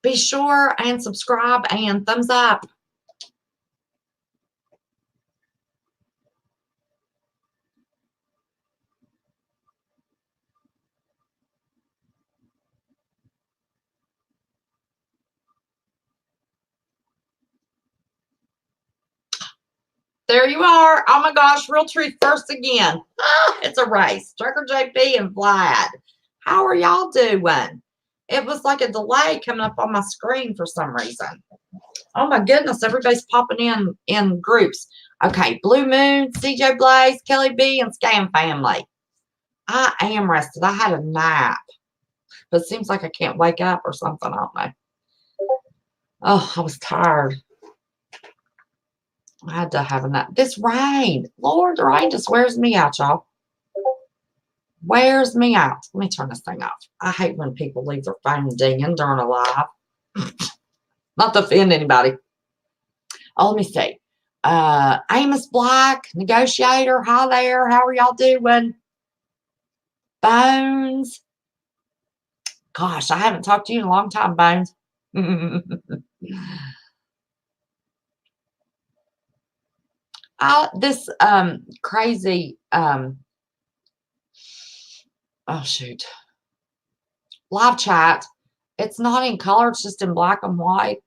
Be sure and subscribe and thumbs up. There you are. Oh my gosh, Real Truth first again. It's a race. Trucker JP and Vlad. How are y'all doing? It was like a delay coming up on my screen for some reason. Oh my goodness, everybody's popping in groups. Okay, Blue Moon, CJ Blaze, Kelly B, and Scam Family. I am rested. I had a nap. But it seems like I can't wake up or something. I don't know. Oh, I was tired. I had to have a nap. This rain. Lord, the rain just wears me out, y'all. Wears me out. Let me turn this thing off. I hate when people leave their phone dinging during a live. Not to offend anybody. Oh, let me see. Amos Black, Negotiator. Hi there. How are y'all doing? Bones. Gosh, I haven't talked to you in a long time, Bones. This crazy oh shoot, live chat, it's not in color, it's just in black and white.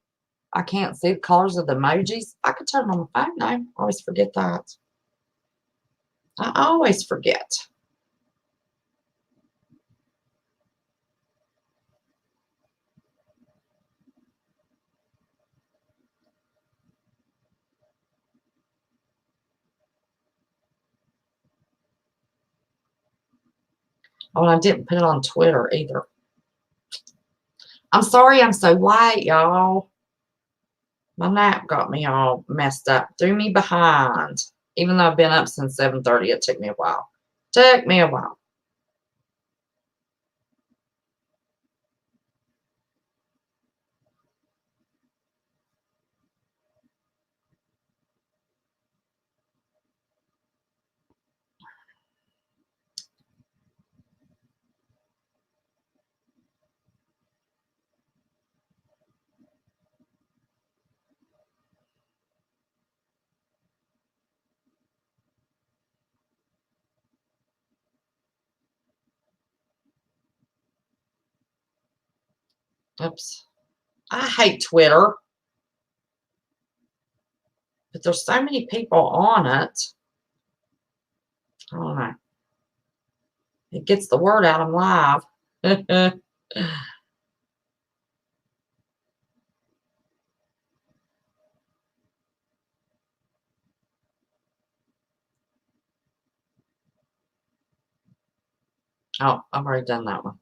I can't see the colors of the emojis. I could turn on my phone now. I always forget that. I always forget. Oh, and I didn't put it on Twitter either. I'm sorry I'm so late, y'all. My nap got me all messed up. Threw me behind. Even though I've been up since 7:30, it took me a while. Took me a while. Oops. I hate Twitter. But there's so many people on it. I don't know. It gets the word out. I'm live. Oh, I've already done that one.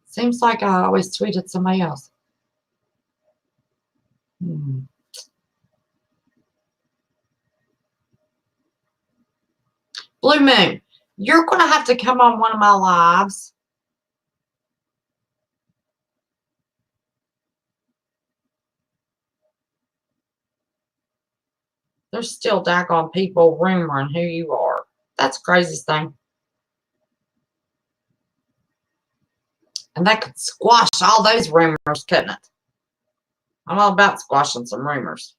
Seems like I always tweeted somebody else. Blue Moon, you're going to have to come on one of my lives. There's still daggone people rumoring who you are. That's the craziest thing. And that could squash all those rumors, couldn't it? I'm all about squashing some rumors.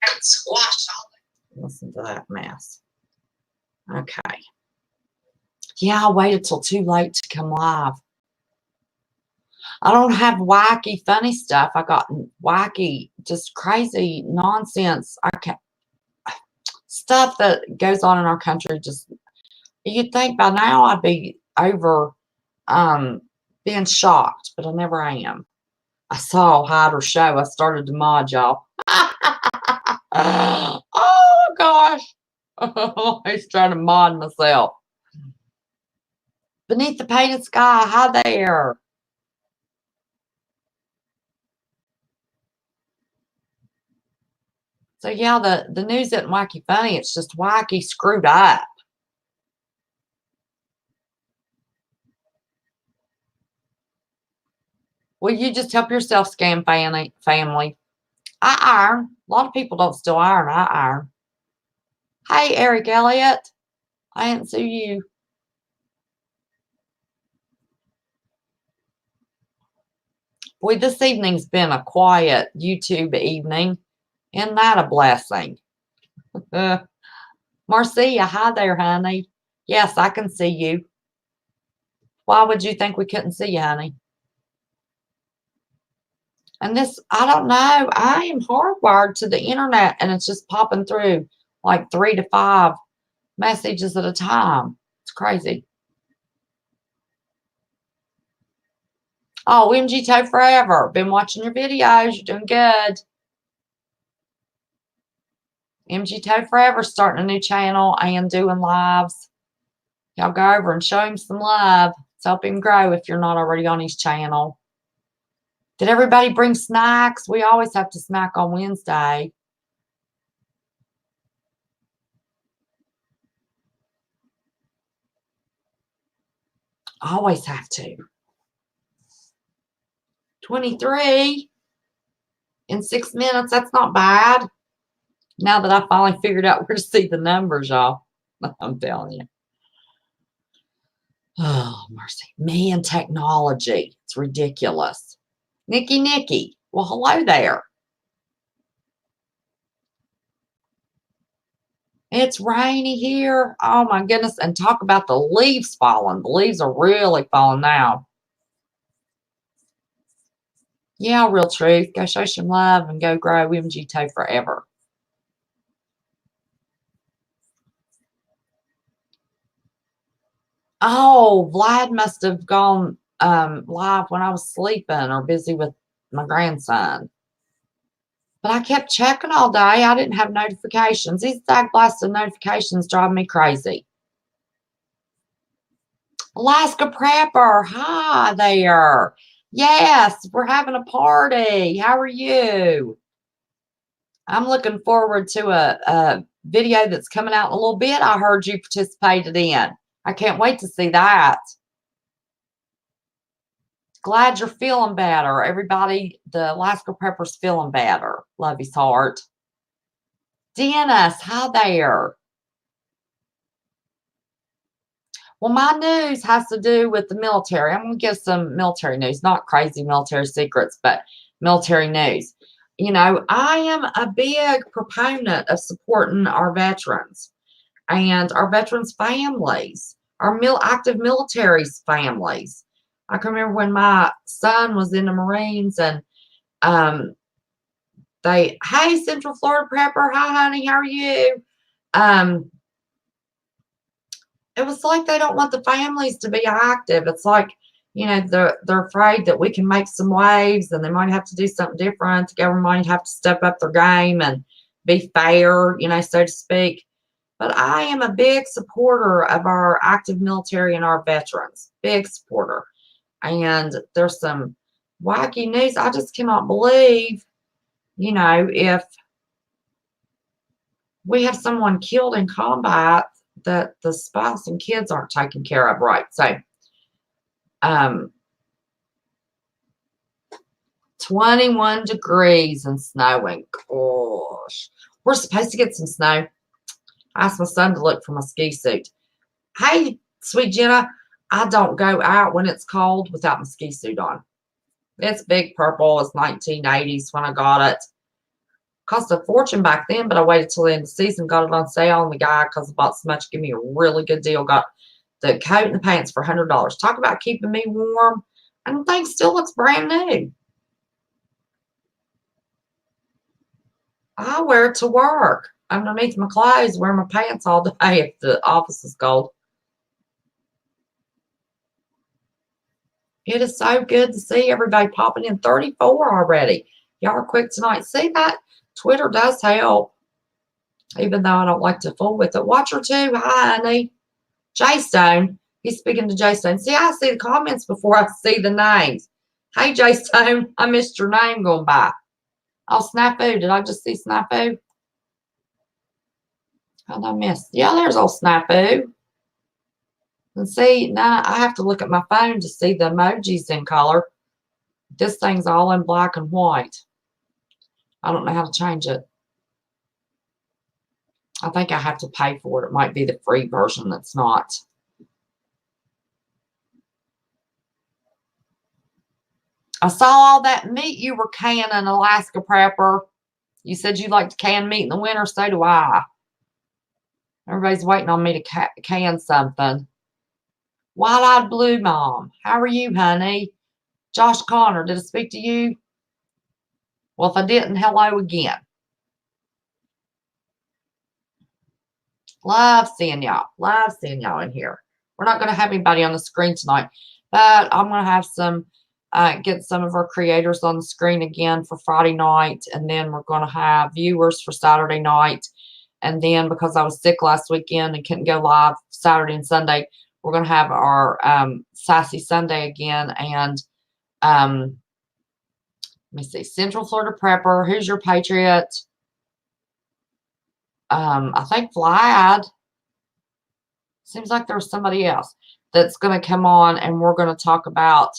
I could squash all that. Listen to that mess. Okay. Yeah, I waited till too late to come live. I don't have wacky, funny stuff. I got wacky, just crazy nonsense. I can't, stuff that goes on in our country. Just you'd think by now I'd be over being shocked, but I never am. I saw hide or show. I started to mod y'all. Oh gosh. I was trying to mod myself. Beneath the Painted Sky, hi there. So yeah, the news isn't wacky funny, it's just wacky screwed up. Well, you just help yourself, scam family. I iron. A lot of people don't still iron. I iron. Hey, Eric Elliott. I didn't see you. Boy, this evening's been a quiet YouTube evening. Isn't that a blessing? Marcia, hi there, honey. Yes, I can see you. Why would you think we couldn't see you, honey? And this, I don't know. I am hardwired to the internet and it's just popping through like 3 to 5 messages at a time. It's crazy. Oh, MGTO forever. Been watching your videos. You're doing good. MGTO forever starting a new channel and doing lives. Y'all go over and show him some love. Let's help him grow if you're not already on his channel. Did everybody bring snacks? We always have to snack on Wednesday. Always have to. 23 in 6 minutes. That's not bad. Now that I finally figured out where to see the numbers, y'all. I'm telling you. Oh, mercy. Me and technology. It's ridiculous. Nikki. Well, hello there. It's rainy here. Oh, my goodness. And talk about the leaves falling. The leaves are really falling now. Yeah, real truth. Go show some love and go grow MGTO forever. Oh, Vlad must have gone live when I was sleeping or busy with my grandson. But I kept checking all day. I didn't have notifications. These blasted notifications drive me crazy. Alaska Prepper, hi there. Yes, we're having a party. How are you? I'm looking forward to a video that's coming out in a little bit. I heard you participated in. I can't wait to see that. Glad you're feeling better. Everybody, the Alaska Prepper's feeling better. Love his heart. Dennis, hi there. Well, my news has to do with the military. I'm going to give some military news, not crazy military secrets, but military news. You know, I am a big proponent of supporting our veterans and our veterans' families, our active military's families. I can remember when my son was in the Marines and hey, Central Florida Prepper, hi, honey, how are you? It was like they don't want the families to be active. It's like, you know, they're afraid that we can make some waves and they might have to do something different. The government might have to step up their game and be fair, you know, so to speak. But I am a big supporter of our active military and our veterans. Big supporter. And there's some wacky news. I just cannot believe, you know, if we have someone killed in combat that the spouse and kids aren't taken care of right. So 21 degrees and snowing. Gosh. We're supposed to get some snow. I asked my son to look for my ski suit. Hey, sweet Jenna, I don't go out when it's cold without my ski suit on. It's big purple. It's 1980s when I got it. Cost a fortune back then, but I waited till the end of the season, got it on sale, and the guy, because I bought so much, gave me a really good deal. Got the coat and the pants for $100. Talk about keeping me warm. And the thing still looks brand new. I wear it to work. Underneath my clothes, wear my pants all day if the office is cold. It is so good to see everybody popping in. 34 already. Y'all are quick tonight. See that? Twitter does help. Even though I don't like to fool with it. Watcher 2. Hi, honey. Jay Stone. He's speaking to Jay Stone. See, I see the comments before I see the names. Hey, Jay Stone. I missed your name going by. Oh, Snafu. Did I just see Snafu? How'd I miss? Yeah, there's old Snafu. And see, now I have to look at my phone to see the emojis in color. This thing's all in black and white. I don't know how to change it. I think I have to pay for it. It might be the free version that's not. I saw all that meat you were canning, Alaska Prepper. You said you like to can meat in the winter. So do I. Everybody's waiting on me to can something. Wide-eyed blue mom. How are you, honey? Josh Connor, did I speak to you? Well, if I didn't, hello again. Love seeing y'all. Love seeing y'all in here. We're not going to have anybody on the screen tonight, but I'm going to have some, get some of our creators on the screen again for Friday night, and then we're going to have viewers for Saturday night. And then because I was sick last weekend and couldn't go live Saturday and Sunday, we're going to have our Sassy Sunday again. And let me see, Central Florida Prepper. Who's your Patriot? I think Vlad. Seems like there's somebody else that's going to come on, and we're going to talk about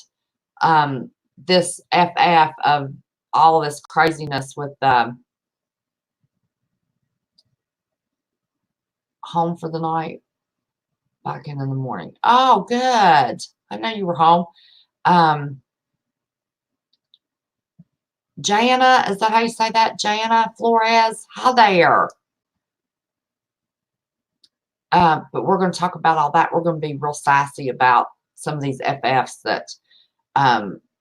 this FF of all this craziness with home for the night, back in the morning. Oh, good. I know you were home. Jana, is that how you say that? Jana Flores? Hi there. But we're going to talk about all that. We're going to be real sassy about some of these FFs that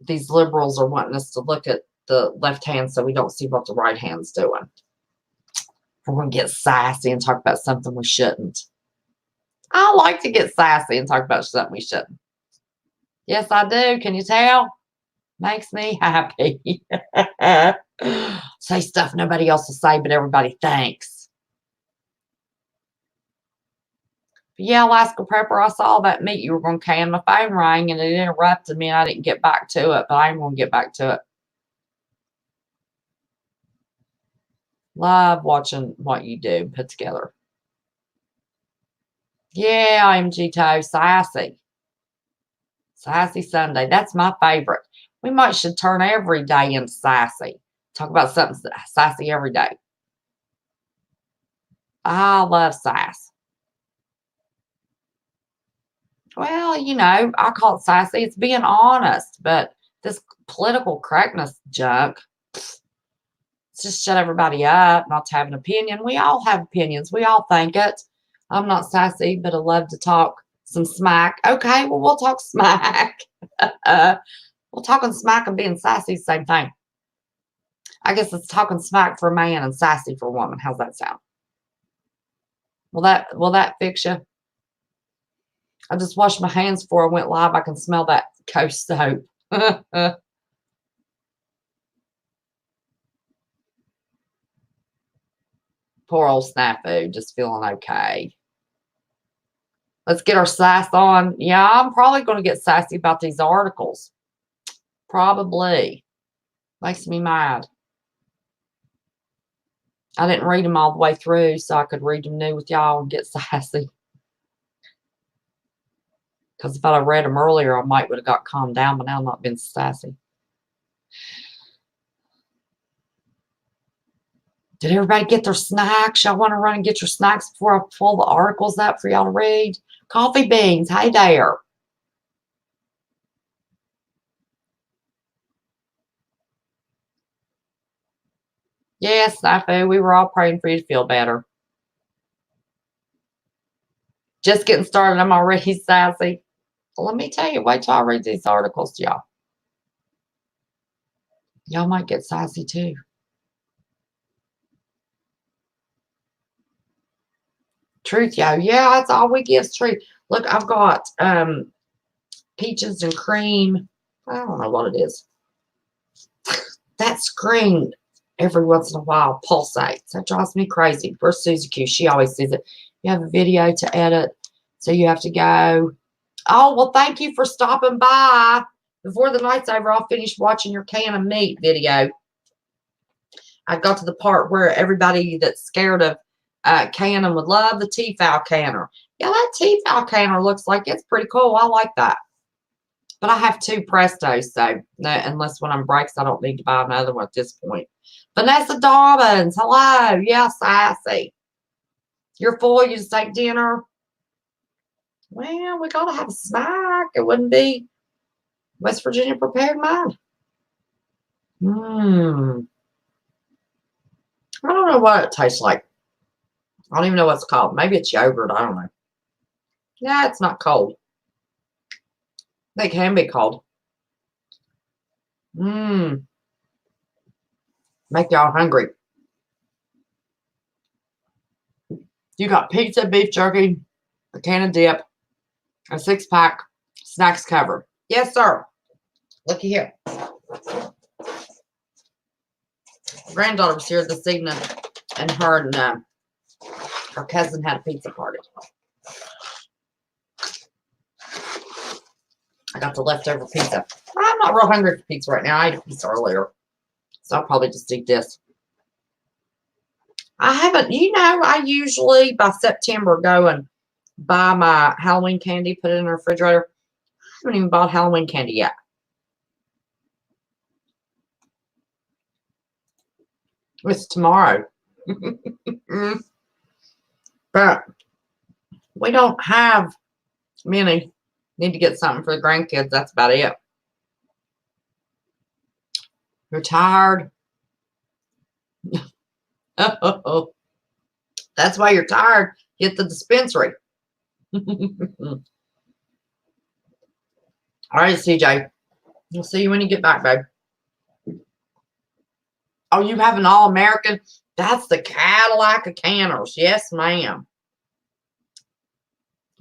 these liberals are wanting us to look at the left hand so we don't see what the right hand's doing. We're going to get sassy and talk about something we shouldn't. I like to get sassy and talk about something we shouldn't. Yes, I do. Can you tell? Makes me happy. Say stuff nobody else will say, but everybody thinks. But yeah, Alaska Prepper, I saw that meat you were going to can. My phone rang and it interrupted me and I didn't get back to it, but I am going to get back to it. Love watching what you do put together. Yeah, IMG Toe, sassy. Sassy Sunday. That's my favorite. We might should turn every day into sassy. Talk about something sassy every day. I love sass. Well, you know, I call it sassy. It's being honest, but this political correctness junk, it's just shut everybody up, not to have an opinion. We all have opinions. We all think it. I'm not sassy, but I love to talk some smack. Okay, well, we'll talk smack. Well, talking smack and being sassy is the same thing. I guess it's talking smack for a man and sassy for a woman. How's that sound? Will that fix you? I just washed my hands before I went live. I can smell that Coast soap. Poor old Snafu, just feeling okay. Let's get our sass on. Yeah, I'm probably going to get sassy about these articles. Probably. Makes me mad. I didn't read them all the way through, so I could read them new with y'all and get sassy. Because if I'd have read them earlier, I might would have got calmed down, but now I'm not being sassy. Did everybody get their snacks? Y'all want to run and get your snacks before I pull the articles up for y'all to read? Coffee beans, hey there. Yes, Snafu, we were all praying for you to feel better. Just getting started, I'm already sassy. Well, let me tell you, wait till I read these articles to y'all. Y'all might get sassy too. Truth, yo. Yeah, that's all we give is truth. Look, I've got peaches and cream. I don't know what it is. That screen every once in a while pulsates. That drives me crazy. Where's Susie Q? She always says it. You have a video to edit, so you have to go. Oh, well, thank you for stopping by. Before the night's over, I'll finish watching your can of meat video. I got to the part where everybody that's scared of canning would love the T-foul canner. Yeah, that T-foul canner looks like it's pretty cool. I like that. But I have two Prestos, so unless one of them breaks, I don't need to buy another one at this point. Vanessa Dobbins, hello. Yeah, sassy. You're full. You just take dinner. Well, we got to have a snack. It wouldn't be West Virginia prepared mine. Mmm. I don't know what it tastes like. I don't even know what it's called. Maybe it's yogurt. I don't know. Yeah, it's not cold. They can be cold. Mmm. Make y'all hungry. You got pizza, beef jerky, a can of dip, a 6-pack, snacks covered. Yes, sir. Looky here. Granddaughter was here this evening, and her cousin had a pizza party. I got the leftover pizza. I'm not real hungry for pizza right now. I ate a pizza earlier, so I'll probably just eat this. I haven't, I usually by September go and buy my Halloween candy, put it in the refrigerator. I haven't even bought Halloween candy yet. It's tomorrow. But we don't have many. Need to get something for the grandkids. That's about it. You're tired. Oh, that's why you're tired. Get the dispensary. All right, CJ. We'll see you when you get back, babe. Oh, you have an All-American? That's the Cadillac of canners. Yes, ma'am.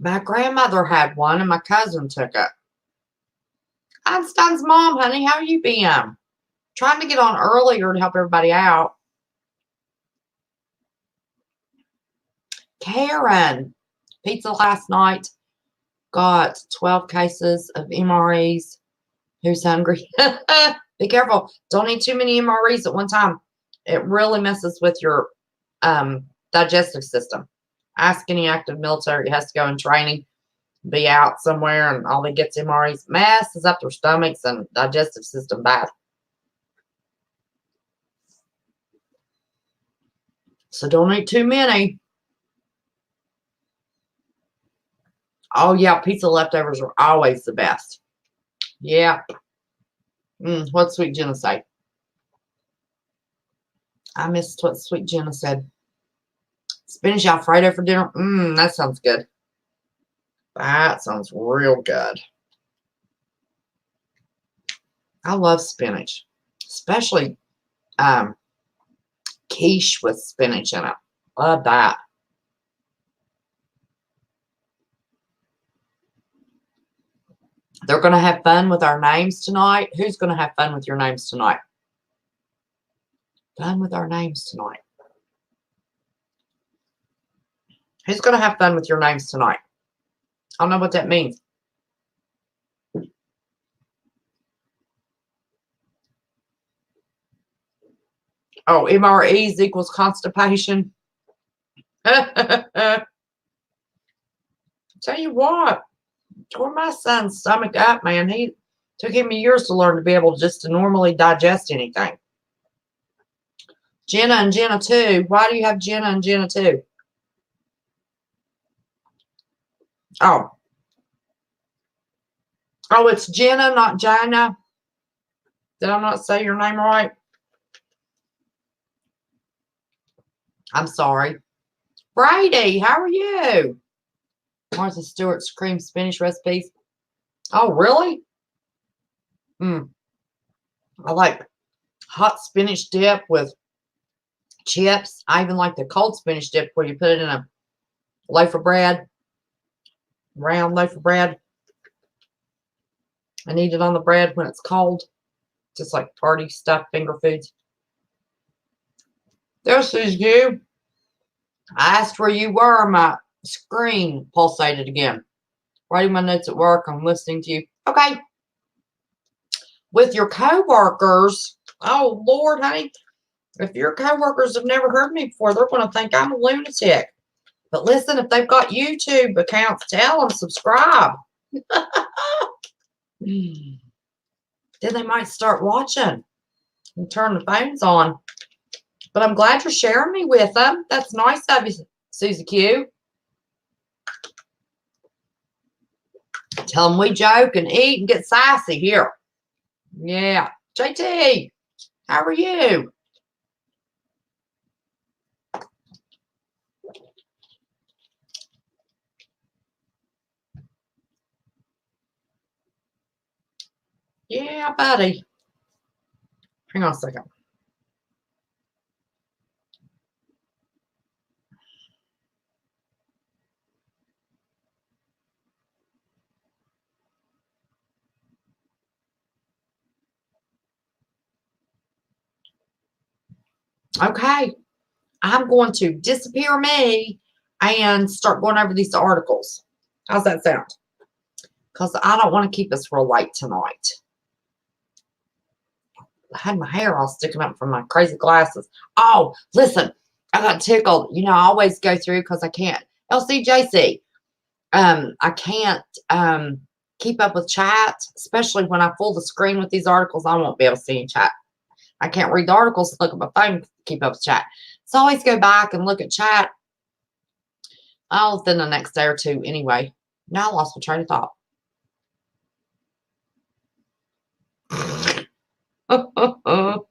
My grandmother had one, and my cousin took it. Einstein's mom, honey, how you been? Trying to get on earlier to help everybody out. Karen, pizza last night. Got 12 cases of MREs. Who's hungry? Be careful. Don't eat too many MREs at one time. It really messes with your digestive system. Ask any active military. It has to go in training, be out somewhere, and all they get's MREs. Messes up their stomachs and digestive system bad. So don't eat too many. Oh, yeah, pizza leftovers are always the best. Yeah. What's Sweet Jenna say? I missed what Sweet Jenna said. Spinach Alfredo for dinner? That sounds good. That sounds real good. I love spinach. Especially quiche with spinach in it. Love that. They're going to have fun with our names tonight. Who's going to have fun with your names tonight? Fun with our names tonight. Who's going to have fun with your names tonight? I don't know what that means. Oh, MREs equals constipation. Tell you what, tore my son's stomach up, man. He took him years to learn to be able just to normally digest anything. Jenna and Jenna too. Why do you have Jenna and Jenna too? Oh. Oh, it's Jenna, not Jana. Did I not say your name right? I'm sorry. Brady, how are you? Martha Stewart's cream spinach recipes. Oh, really? I like hot spinach dip with chips. I even like the cold spinach dip where you put it in a loaf of bread, round loaf of bread, and eat it on the bread when it's cold. Just like party stuff, finger foods. This is you. I asked where you were. My screen pulsated again. Writing my notes at work. I'm listening to you. Okay. With your coworkers. Oh, Lord, honey. If your coworkers have never heard me before, they're going to think I'm a lunatic. But listen, if they've got YouTube accounts, tell them subscribe. Then they might start watching and turn the phones on. But I'm glad you're sharing me with them. That's nice of you, Susie Q. Tell them we joke and eat and get sassy here. Yeah. JT. How are you? Yeah, buddy. Hang on a second. Okay. I'm going to disappear me and start going over these articles. How's that sound? Because I don't want to keep us real late tonight. I had my hair all sticking up from my crazy glasses. Oh, listen, I got tickled. You know, I always go through because I can't. LCJC, I can't keep up with chat, especially when I full the screen with these articles. I won't be able to see in chat. I can't read the articles, look at my phone, keep up with chat. So I always go back and look at chat. Oh, within the next day or two anyway. Now I lost my train of thought. I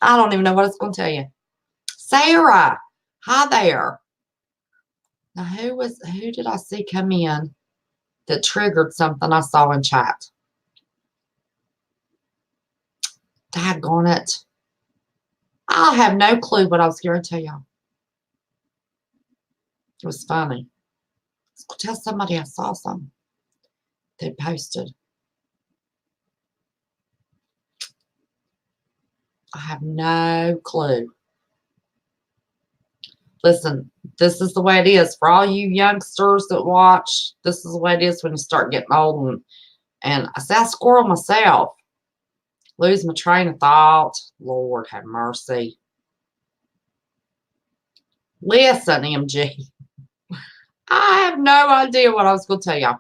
don't even know what it's going to tell you. Sarah, hi there. Now, who did I see come in that triggered something I saw in chat? Daggone it. I have no clue what I was going to tell y'all. It was funny. Let's go tell somebody I saw something they posted. I have no clue. Listen, this is the way it is for all you youngsters that watch. This is the way it is when you start getting old. And I say I squirrel myself. Lose my train of thought. Lord have mercy. Listen, MG. I have no idea what I was going to tell y'all.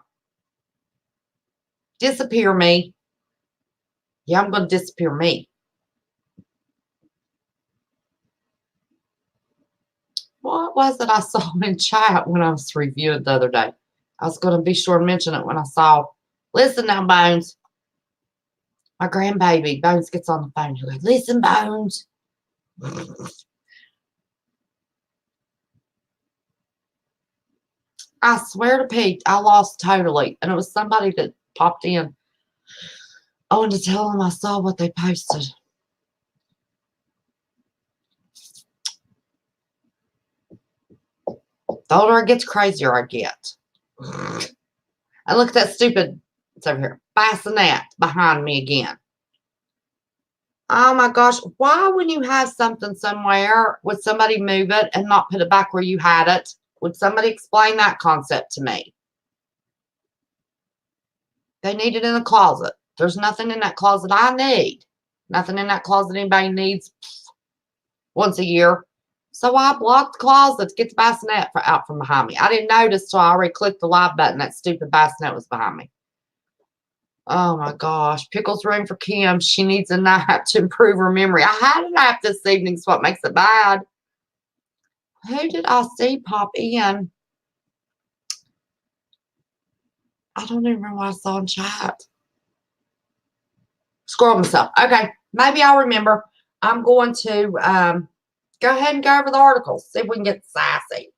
Disappear me. Yeah, I'm going to disappear me. What was it I saw in chat when I was reviewing the other day? I was going to be sure to mention it when I saw. Listen now, Bones. My grandbaby, Bones, gets on the phone. He goes, listen, Bones. I swear to Pete, I lost totally. And it was somebody that popped in. I wanted to tell them I saw what they posted. The older it gets, crazier I get. And look at that stupid, it's over here, bassinet behind me again. Oh my gosh, why when you have something somewhere, would somebody move it and not put it back where you had it? Would somebody explain that concept to me? They need it in the closet. There's nothing in that closet I need. Nothing in that closet anybody needs once a year. So I blocked the closet to get the bassinet out from behind me. I didn't notice till I already clicked the live button. That stupid bassinet was behind me. Oh my gosh. Pickles room for Kim. She needs a nap to improve her memory. I had a nap this evening, so what makes it bad? Who did I see pop in? I don't even remember what I saw in chat. Scroll myself. Okay. Maybe I'll remember. I'm going to go ahead and go over the articles. See if we can get sassy.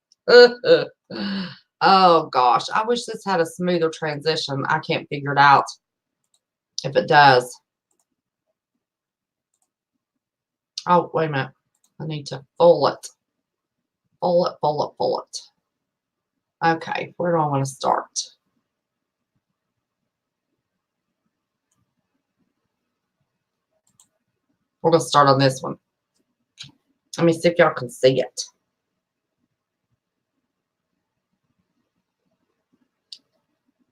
Oh gosh. I wish this had a smoother transition. I can't figure it out. If it does. Oh, wait a minute. I need to full it. Full it, full it, full it. Okay, where do I want to start? We're going to start on this one. Let me see if y'all can see it.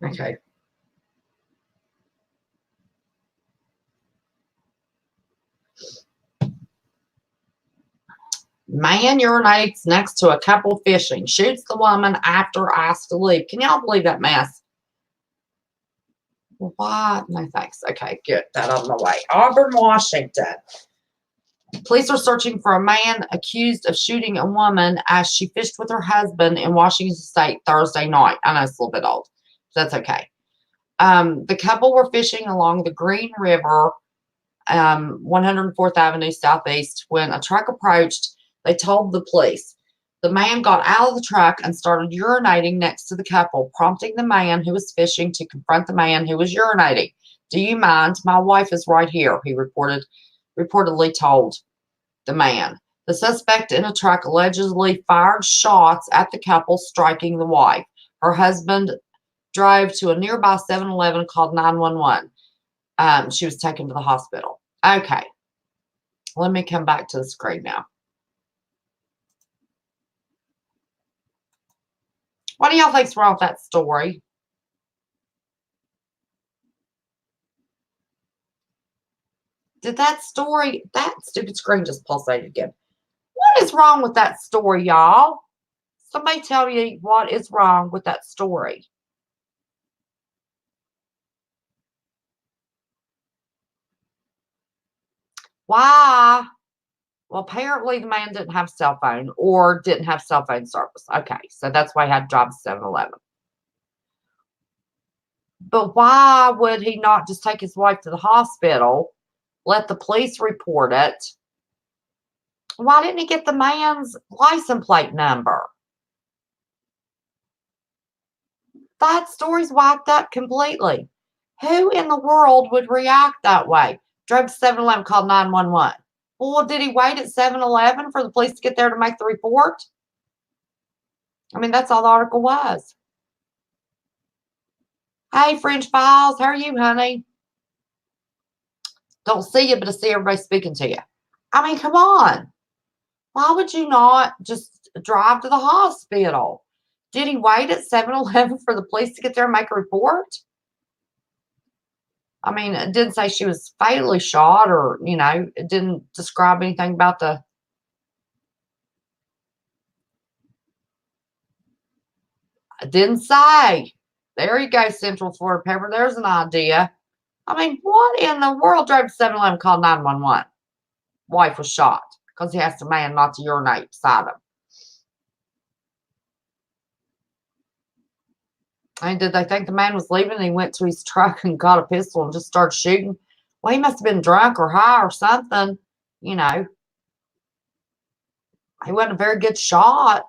Okay. Man urinates next to a couple fishing. Shoots the woman after asked to leave. Can y'all believe that mess? What? No thanks. Okay, get that out of my way. Auburn, Washington. Police are searching for a man accused of shooting a woman as she fished with her husband in Washington State Thursday night. I know it's a little bit old. That's okay. The couple were fishing along the Green River 104th Avenue Southeast. When a truck approached, they told the police. The man got out of the truck and started urinating next to the couple, prompting the man who was fishing to confront the man who was urinating. Do you mind? My wife is right here, he reportedly told the man. The suspect in a truck allegedly fired shots at the couple, striking the wife. Her husband drove to a nearby 7-Eleven and called 911. She was taken to the hospital. Okay. Let me come back to the screen now. What do y'all think's wrong with that story? Did that stupid screen just pulsated again? What is wrong with that story, y'all? Somebody tell me what is wrong with that story. Why? Well, apparently the man didn't have a cell phone or didn't have cell phone service. Okay, so that's why he had to drive to 7-Eleven. But why would he not just take his wife to the hospital, let the police report it? Why didn't he get the man's license plate number? That story's wiped up completely. Who in the world would react that way? Drove to 7-Eleven, called 911. Well, did he wait at 7-Eleven for the police to get there to make the report? I mean, that's all the article was. Hey, French Files, how are you, honey? Don't see you, but I see everybody speaking to you. I mean, come on. Why would you not just drive to the hospital? Did he wait at 7-Eleven for the police to get there and make a report? I mean, it didn't say she was fatally shot or, it didn't describe anything about the... It didn't say. There you go, Central Florida Paper. There's an idea. I mean, what in the world drove to 7-Eleven, called 911? Wife was shot because he asked the man not to urinate beside him. I mean, did they think the man was leaving and he went to his truck and got a pistol and just started shooting? Well, he must have been drunk or high or something, He wasn't a very good shot.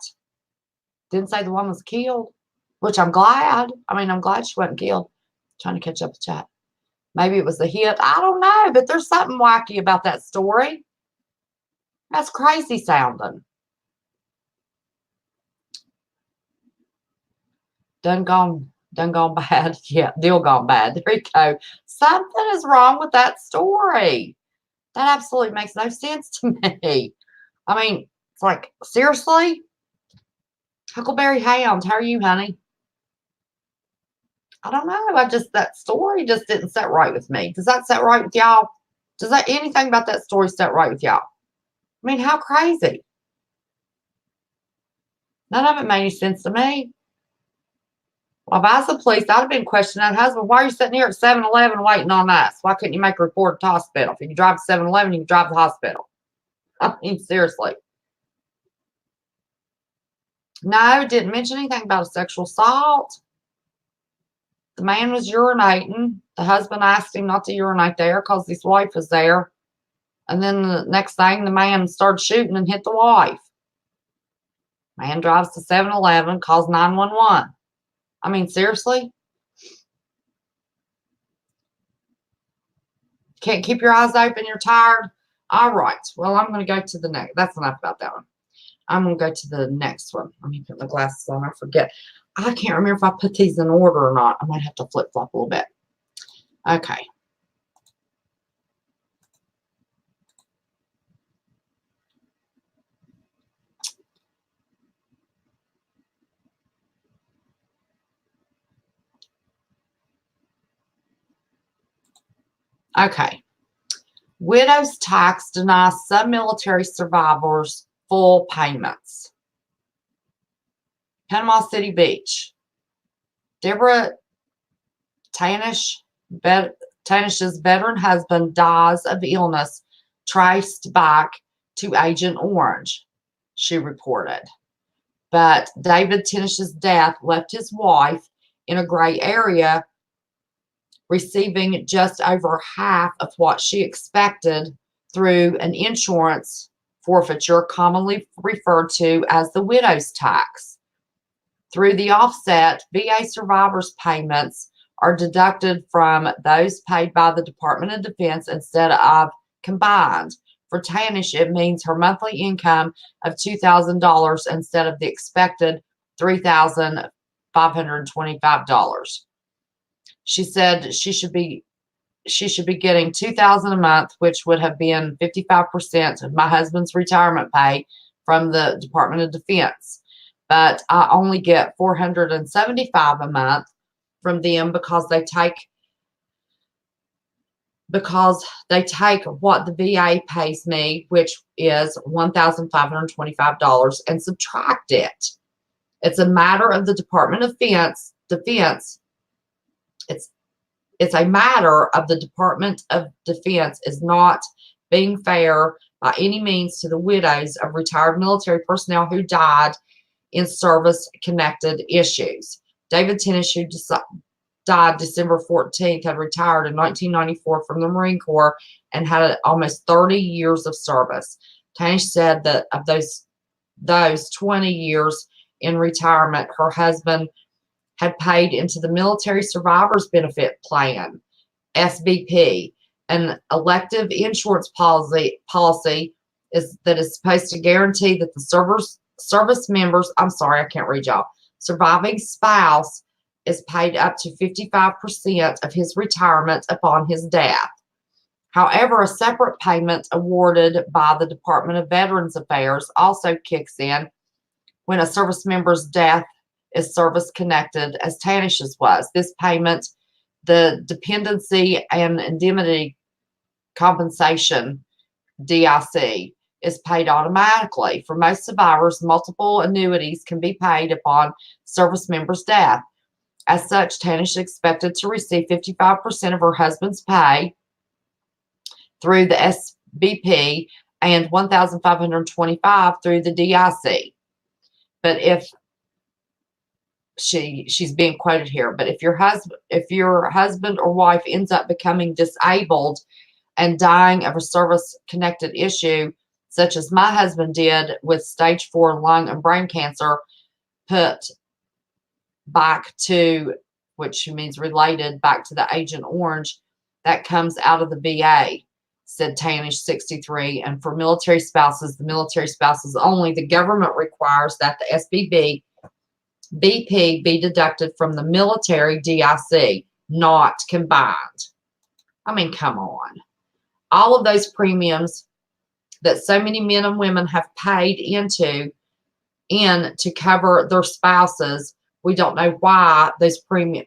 Didn't say the woman was killed, which I'm glad. I mean, I'm glad she wasn't killed. Trying to catch up the chat. Maybe it was the hit. I don't know, but there's something wacky about that story. That's crazy sounding. Done gone bad. Yeah, deal gone bad. There you go. Something is wrong with that story. That absolutely makes no sense to me. I mean, it's like, seriously? Huckleberry Hound, how are you, honey? I don't know. That story just didn't set right with me. Does that set right with y'all? Does anything about that story set right with y'all? I mean, how crazy. None of it made any sense to me. Well, if I was the police, I'd have been questioning that husband. Why are you sitting here at 7-Eleven waiting on us? Why couldn't you make a report at the hospital? If you can drive to 7-Eleven, you can drive to the hospital. I mean, seriously. No, it didn't mention anything about a sexual assault. The man was urinating. The husband asked him not to urinate there because his wife was there. And then the next thing, the man started shooting and hit the wife. Man drives to 7-Eleven, calls 911. I mean, seriously? Can't keep your eyes open, you're tired? All right. Well, I'm going to go to the next. That's enough about that one. I'm going to go to the next one. Let me put my glasses on. I forget. I can't remember if I put these in order or not. I might have to flip-flop a little bit. Okay. Okay. Widow's tax denies some military survivors full payments. Panama City Beach. Deborah Tanish's veteran husband dies of illness traced back to Agent Orange, she reported. But David Tanish's death left his wife in a gray area receiving just over half of what she expected through an insurance forfeiture, commonly referred to as the widow's tax. Through the offset, VA survivors' payments are deducted from those paid by the Department of Defense instead of combined. For Tanish, it means her monthly income of $2,000 instead of the expected $3,525. She said she should be getting $2,000 a month, which would have been 55% of my husband's retirement pay from the Department of Defense. But I only get $475 a month from them because they take what the VA pays me, which is $1,525, and subtract it. It's a matter of the Department of Defense. It's a matter of the Department of Defense is not being fair by any means to the widows of retired military personnel who died in service-connected issues. David Tenish, who died December 14th, had retired in 1994 from the Marine Corps and had almost 30 years of service. Tanish said that of those 20 years in retirement, her husband had paid into the Military Survivors Benefit Plan, SBP, an elective insurance policy that is supposed to guarantee that the service members, surviving spouse is paid up to 55% of his retirement upon his death. However, a separate payment awarded by the Department of Veterans Affairs also kicks in when a service member's death is service-connected, as Tanish's was. This payment, the Dependency and Indemnity Compensation, DIC, is paid automatically. For most survivors, multiple annuities can be paid upon service member's death. As such, Tanish is expected to receive 55% of her husband's pay through the SBP and $1,525 through the DIC. But if she's being quoted here, but if your husband or wife ends up becoming disabled and dying of a service-connected issue, such as my husband did with stage 4 lung and brain cancer, put back to, which means related back to the Agent Orange, that comes out of the VA, said Tanish, 63. And for military spouses, the military spouses only, the government requires that the SBP be deducted from the military DIC, not combined. I mean, come on. All of those premiums that so many men and women have paid into to cover their spouses, we don't know why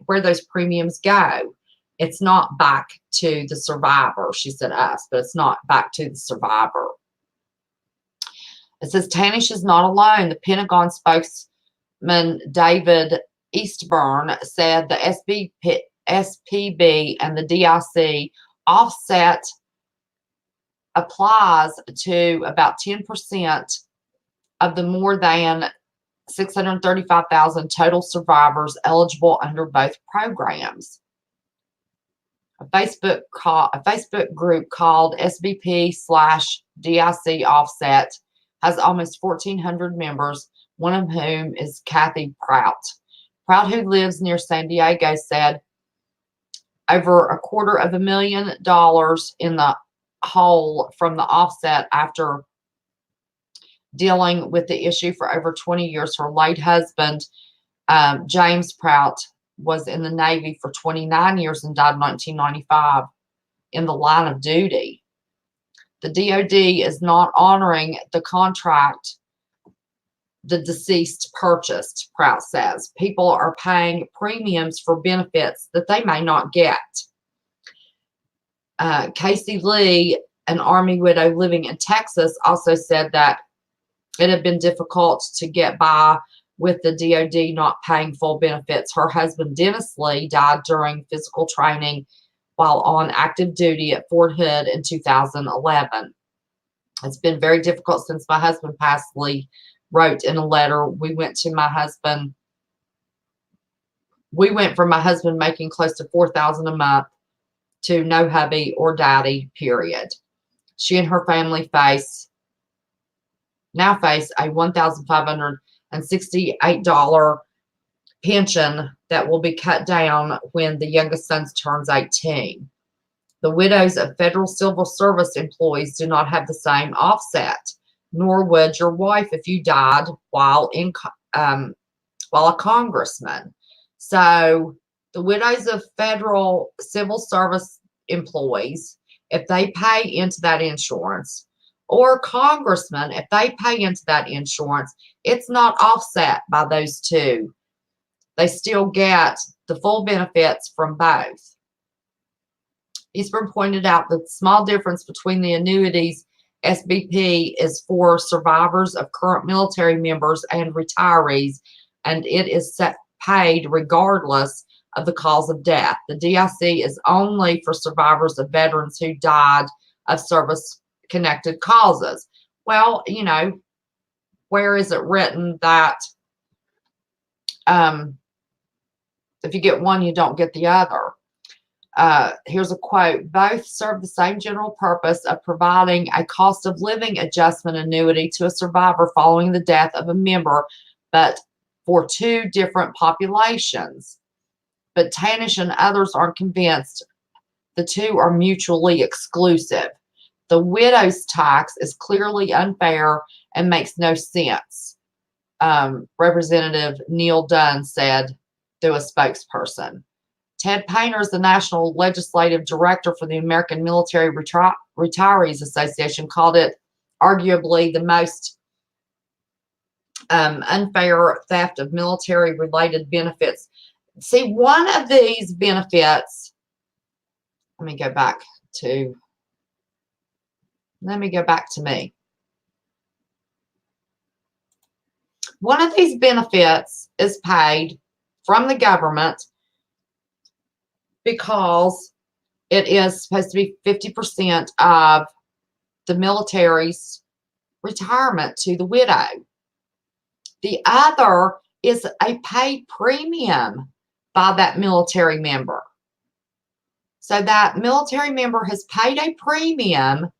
where those premiums go. It's not back to the survivor. She said us, but it's not back to the survivor. It says Tanish is not alone. The Pentagon spokesman David Eastburn said the SPB and the DIC offset applies to about 10% of the more than 635,000 total survivors eligible under both programs. A Facebook group called SBP/DIC Offset has almost 1,400 members, one of whom is Kathy Prout. Prout, who lives near San Diego, said over $250,000 in the hole from the offset after dealing with the issue for over 20 years. Her late husband, James Prout, was in the Navy for 29 years and died in 1995 in the line of duty. The DOD is not honoring the contract the deceased purchased, Prout says. People are paying premiums for benefits that they may not get. Casey Lee, an Army widow living in Texas, also said that it had been difficult to get by with the DOD not paying full benefits. Her husband, Dennis Lee, died during physical training while on active duty at Fort Hood in 2011. It's been very difficult since my husband passed, Lee wrote in a letter. We went to my husband we went from my husband making close to $4,000 a month to no hubby or daddy, period. She and her family now face a $1,568 pension that will be cut down when the youngest son turns 18. The widows of federal civil service employees do not have the same offset, nor would your wife if you died while a congressman. So the widows of federal civil service employees, if they pay into that insurance, or congressmen, if they pay into that insurance, it's not offset by those two. They still get the full benefits from both. Eastburn pointed out that the small difference between the annuities SBP is for survivors of current military members and retirees, and it is paid regardless of the cause of death. The DIC is only for survivors of veterans who died of service-connected causes. Well, you know, where is it written that if you get one, you don't get the other? Here's a quote. Both serve the same general purpose of providing a cost of living adjustment annuity to a survivor following the death of a member, but for two different populations. But Tanish and others are convinced the two are mutually exclusive. The widow's tax is clearly unfair and makes no sense, Representative Neil Dunn said through a spokesperson. Ted Painter is the National Legislative Director for the American Military Retirees Association, called it arguably the most unfair theft of military-related benefits. See, one of these benefits, let me go back to me. One of these benefits is paid from the government because it is supposed to be 50% of the military's retirement to the widow. The other is a paid premium by that military member. So that military member has paid a premium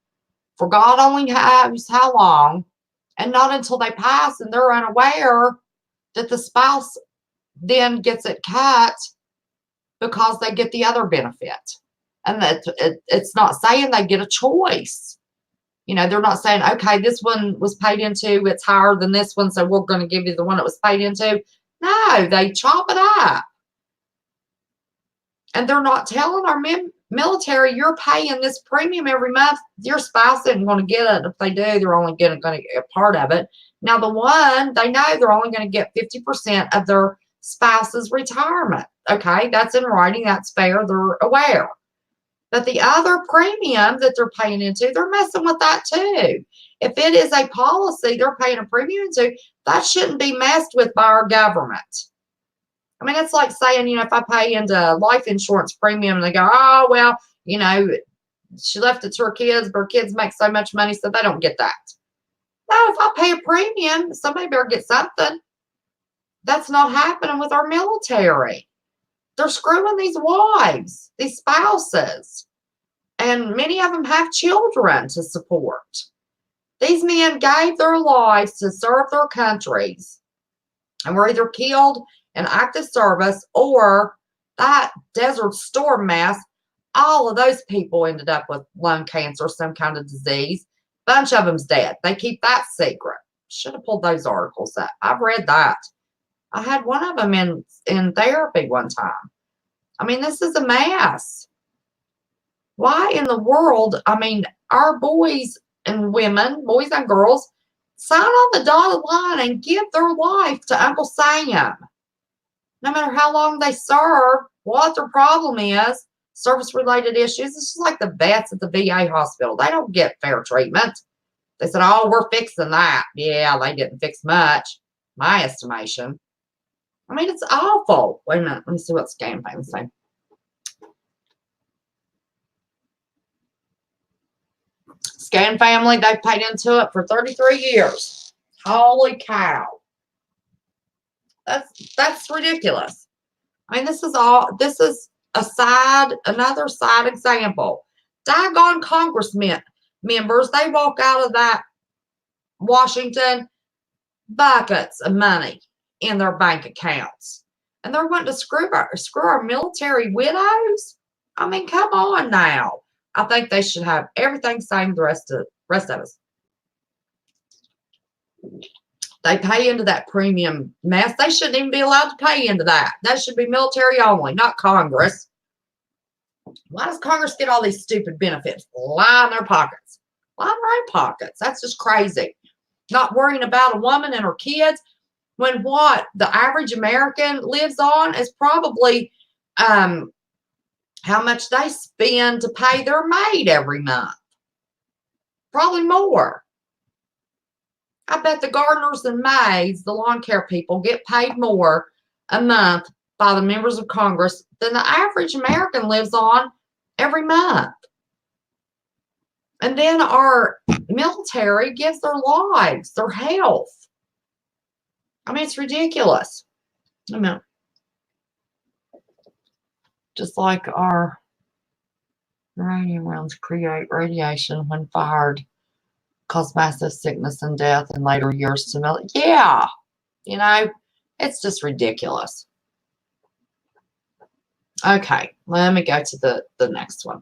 for God only knows how long, and not until they pass and they're unaware that the spouse then gets it cut because they get the other benefit. And that it's not saying they get a choice. You know, they're not saying, okay, this one was paid into, it's higher than this one, so we're going to give you the one that was paid into. No, they chop it up. And they're not telling our military, you're paying this premium every month. Your spouse isn't going to get it. If they do, they're only going to get part of it. Now, the one, they know they're only going to get 50% of their spouse's retirement. Okay, that's in writing. That's fair. They're aware. But the other premium that they're paying into, they're messing with that too. If it is a policy they're paying a premium into, that shouldn't be messed with by our government. I mean, it's like saying, you know, if I pay into life insurance premium and they go, oh, well, you know, she left it to her kids, but her kids make so much money, so they don't get that. No, if I pay a premium, somebody better get something. That's not happening with our military. They're screwing these wives, these spouses, and many of them have children to support. These men gave their lives to serve their countries and were either killed in active service or that Desert Storm mess. All of those people ended up with lung cancer, some kind of disease. Bunch of them's dead. They keep that secret. Should have pulled those articles up. I've read that. I had one of them in therapy one time. I mean, this is a mess. Why in the world? I mean, our boys and women, boys and girls, sign on the dotted line and give their life to Uncle Sam. No matter how long they serve, what their problem is, service-related issues. It's just like the vets at the VA hospital. They don't get fair treatment. They said, oh, we're fixing that. Yeah, they didn't fix much, my estimation. I mean, it's awful. Wait a minute. Let me see what Scan Family say. Scan Family, they've paid into it for 33 years. Holy cow. That's ridiculous. I mean, this is another side example. Daggone congressmen members, they walk out of that Washington buckets of money in their bank accounts. And they're wanting to screw our military widows? I mean, come on now. I think they should have everything same the rest of us. They pay into that premium mess. They shouldn't even be allowed to pay into that. That should be military only, not Congress. Why does Congress get all these stupid benefits? Lie in their pockets. Lie in their own pockets. That's just crazy. Not worrying about a woman and her kids when what the average American lives on is probably how much they spend to pay their maid every month. Probably more. I bet the gardeners and maids, the lawn care people, get paid more a month by the members of Congress than the average American lives on every month. And then our military gives their lives, their health. I mean, it's ridiculous. I mean, just like our uranium rounds create radiation when fired, cause massive sickness and death in later years to melt. Yeah, you know, it's just ridiculous. Okay, let me go to the next one.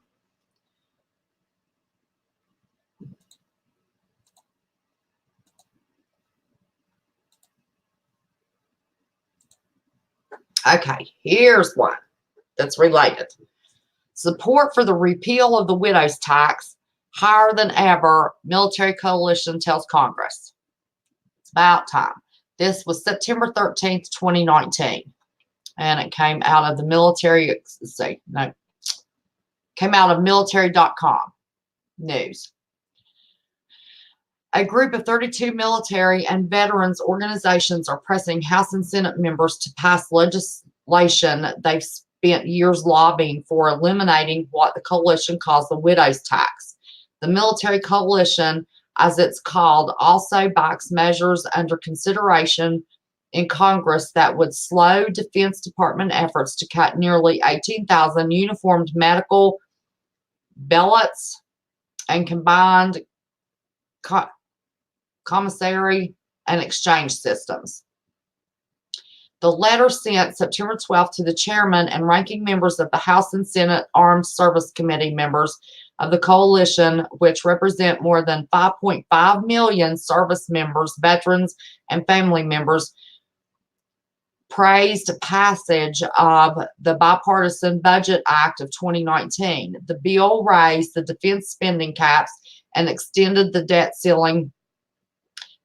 Okay, here's one that's related. Support for the repeal of the widow's tax higher than ever, military coalition tells Congress. It's about time. This was September 13th, 2019. And it came out of the military, came out of military.com news. A group of 32 military and veterans organizations are pressing House and Senate members to pass legislation they've spent years lobbying for, eliminating what the coalition calls the widow's tax. The military coalition, as it's called, also backs measures under consideration in Congress that would slow Defense Department efforts to cut nearly 18,000 uniformed medical billets and combined commissary and exchange systems. The letter sent September 12th to the chairman and ranking members of the House and Senate Armed Service Committee members of the coalition, which represent more than 5.5 million service members, veterans, and family members, praised passage of the Bipartisan Budget Act of 2019. The bill raised the defense spending caps and extended the debt ceiling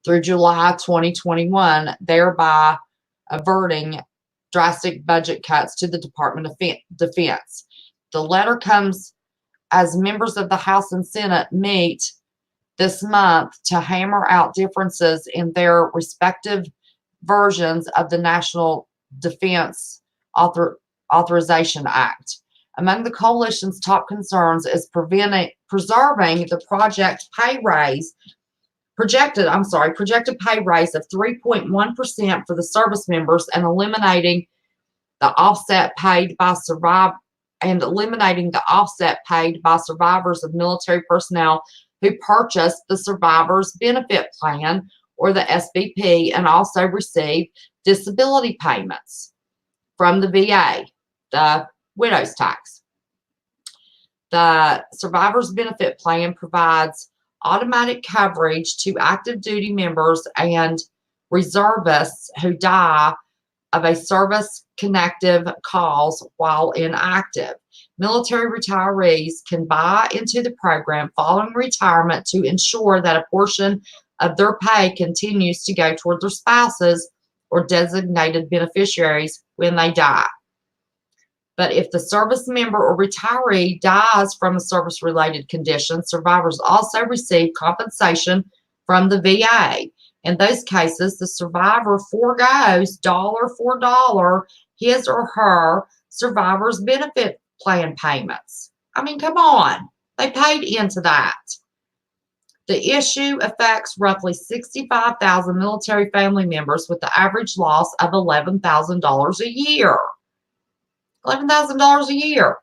through July 2021, thereby averting drastic budget cuts to the Department of Defense. The letter comes as members of the House and Senate meet this month to hammer out differences in their respective versions of the National Defense Authorization Act. Among the coalition's top concerns is preserving the projected pay raise of 3.1% for the service members and eliminating the offset paid by survivors of military personnel who purchased the Survivors Benefit Plan, or the SBP, and also receive disability payments from the VA, the widow's tax. The Survivors Benefit Plan provides automatic coverage to active duty members and reservists who die of a service-connected cause while inactive. Military retirees can buy into the program following retirement to ensure that a portion of their pay continues to go toward their spouses or designated beneficiaries when they die. But if the service member or retiree dies from a service-related condition, survivors also receive compensation from the VA. In those cases, the survivor forgoes dollar for dollar his or her survivor's benefit plan payments. I mean, come on. They paid into that. The issue affects roughly 65,000 military family members with the average loss of $11,000 a year. $11,000 a year.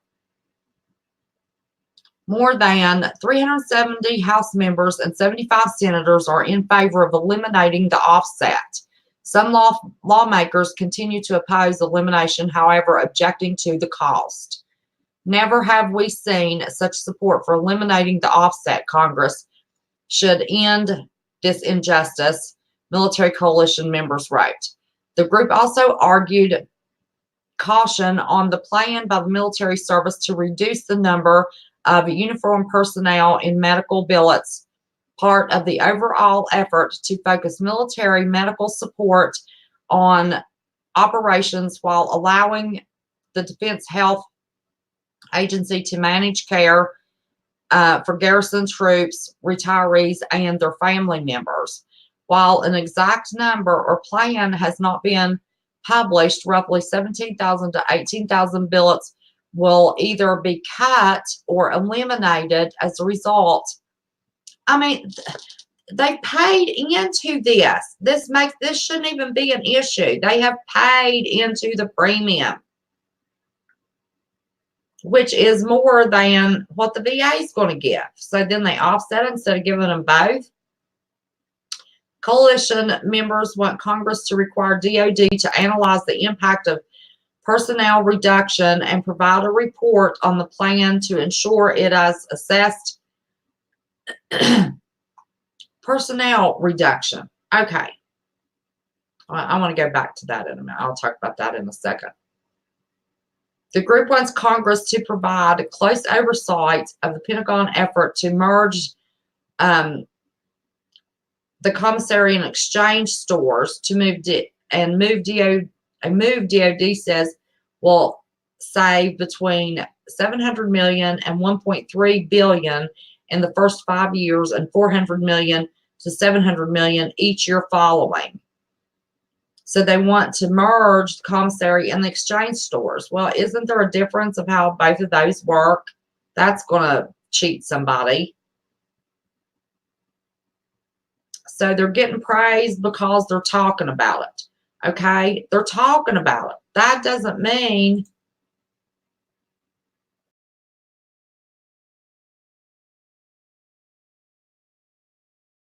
More than 370 House members and 75 senators are in favor of eliminating the offset. Some lawmakers continue to oppose elimination, however, objecting to the cost. Never have we seen such support for eliminating the offset. Congress should end this injustice, military coalition members wrote. The group also argued caution on the plan by the military service to reduce the number of uniformed personnel in medical billets, part of the overall effort to focus military medical support on operations while allowing the Defense Health Agency to manage care for garrison troops, retirees, and their family members. While an exact number or plan has not been published, roughly 17,000 to 18,000 billets will either be cut or eliminated as a result. I mean, they paid into this. This shouldn't even be an issue. They have paid into the premium, which is more than what the VA is going to give. So then they offset it instead of giving them both. Coalition members want Congress to require DOD to analyze the impact of personnel reduction and provide a report on the plan to ensure it has assessed personnel reduction. Okay. I want to go back to that in a minute. I'll talk about that in a second. The group wants Congress to provide close oversight of the Pentagon effort to merge the commissary and exchange stores to move DOD says will save between $700 million and $1.3 billion in the first 5 years and $400 million to $700 million each year following. So they want to merge the commissary and the exchange stores. Well, isn't there a difference of how both of those work? That's going to cheat somebody. So they're getting praised because they're talking about it. Okay? They're talking about it. That doesn't mean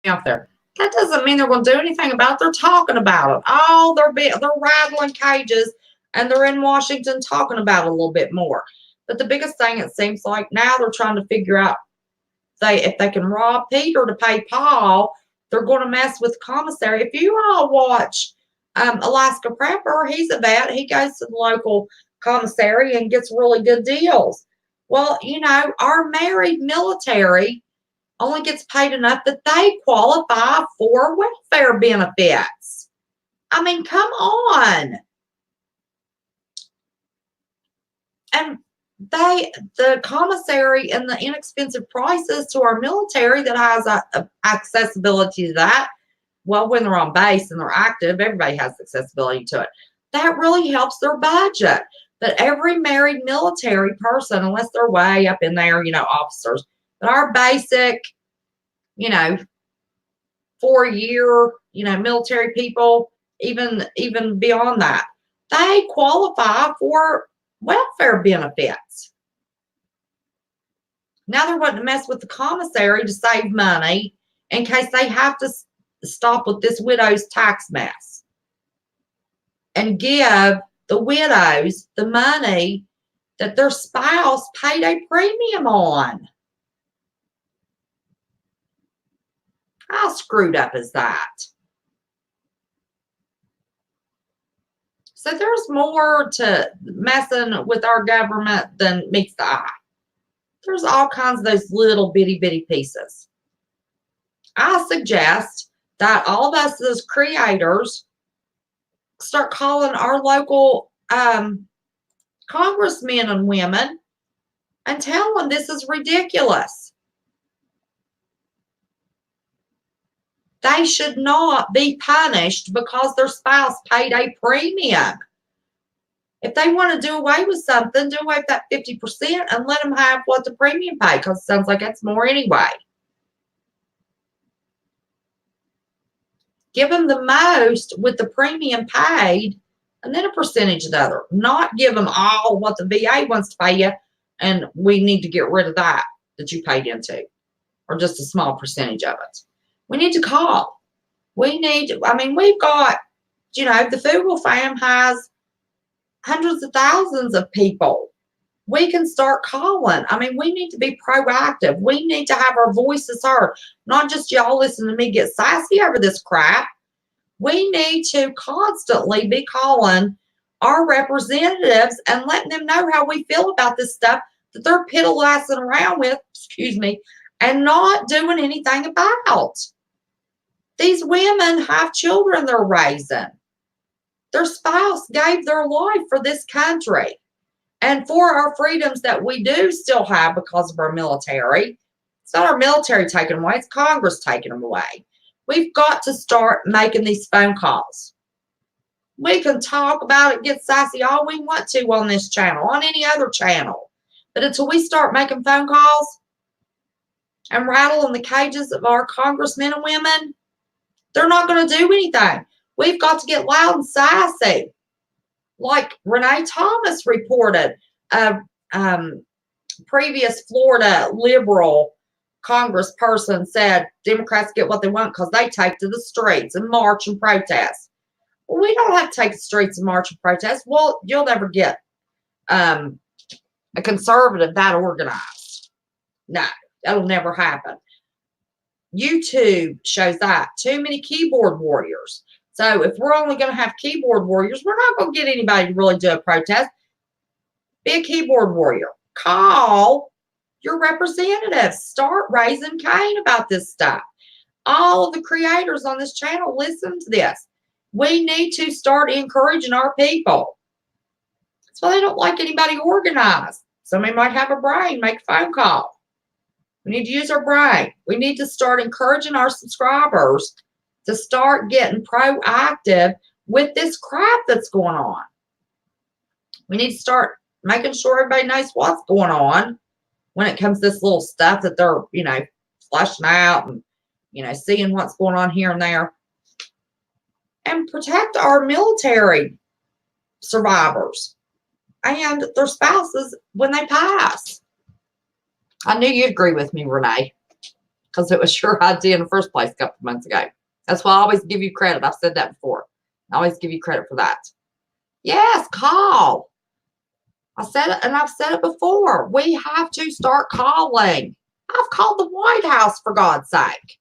out there. That doesn't mean they're going to do anything about it. They're talking about it. Oh, they're rattling cages, and they're in Washington talking about it a little bit more. But the biggest thing, it seems like now they're trying to figure out if they can rob Peter to pay Paul, they're going to mess with commissary. If you all watch Alaska Prepper, he's a vet. He goes to the local commissary and gets really good deals. Well, you know, our married military only gets paid enough that they qualify for welfare benefits. I mean, come on. And the commissary and the inexpensive prices to our military that has accessibility to that, well, when they're on base and they're active, everybody has accessibility to it. That really helps their budget. But every married military person, unless they're way up in there, you know, officers, but our basic, you know, 4-year, you know, military people, even beyond that, they qualify for welfare benefits. Now they're wanting to mess with the commissary to save money in case they have to stop with this widow's tax mess and give the widows the money that their spouse paid a premium on. How screwed up is that? So there's more to messing with our government than meets the eye. There's all kinds of those little bitty pieces. I suggest that all of us as creators start calling our local congressmen and women and tell them this is ridiculous. They should not be punished because their spouse paid a premium. If they want to do away with something, do away with that 50% and let them have what the premium paid, because it sounds like that's more anyway. Give them the most with the premium paid and then a percentage of the other. Not give them all what the VA wants to pay you, and we need to get rid of that you paid into, or just a small percentage of it. We need to call. We need, I mean, we've got, you know, the Fogel fam has hundreds of thousands of people. We can start calling. I mean, we need to be proactive. We need to have our voices heard. Not just y'all listen to me get sassy over this crap. We need to constantly be calling our representatives and letting them know how we feel about this stuff that they're piddle-assing around with, excuse me, and not doing anything about. These women have children they're raising. Their spouse gave their life for this country and for our freedoms that we do still have because of our military. It's not our military taking them away, it's Congress taking them away. We've got to start making these phone calls. We can talk about it, get sassy all we want to on this channel, on any other channel. But until we start making phone calls and rattling the cages of our congressmen and women, they're not going to do anything. We've got to get loud and sassy. Like Renee Thomas reported, a previous Florida liberal congressperson said Democrats get what they want because they take to the streets and march and protest. Well, we don't have to take the streets and march and protest. Well, you'll never get a conservative that organized. No, that'll never happen. YouTube shows that. Too many keyboard warriors. So if we're only going to have keyboard warriors, we're not going to get anybody to really do a protest. Be a keyboard warrior. Call your representatives. Start raising Cain about this stuff. All of the creators on this channel, listen to this. We need to start encouraging our people. That's why they don't like anybody organized. Somebody might have a brain, make a phone call. We need to use our brain. We need to start encouraging our subscribers to start getting proactive with this crap that's going on. We need to start making sure everybody knows what's going on when it comes to this little stuff that they're, you know, fleshing out and, you know, seeing what's going on here and there. And protect our military survivors and their spouses when they pass. I knew you'd agree with me, Renee, because it was your idea in the first place a couple of months ago. That's why I always give you credit. I've said that before. I always give you credit for that. Yes, call. I said it, and I've said it before. We have to start calling. I've called the White House, for God's sake.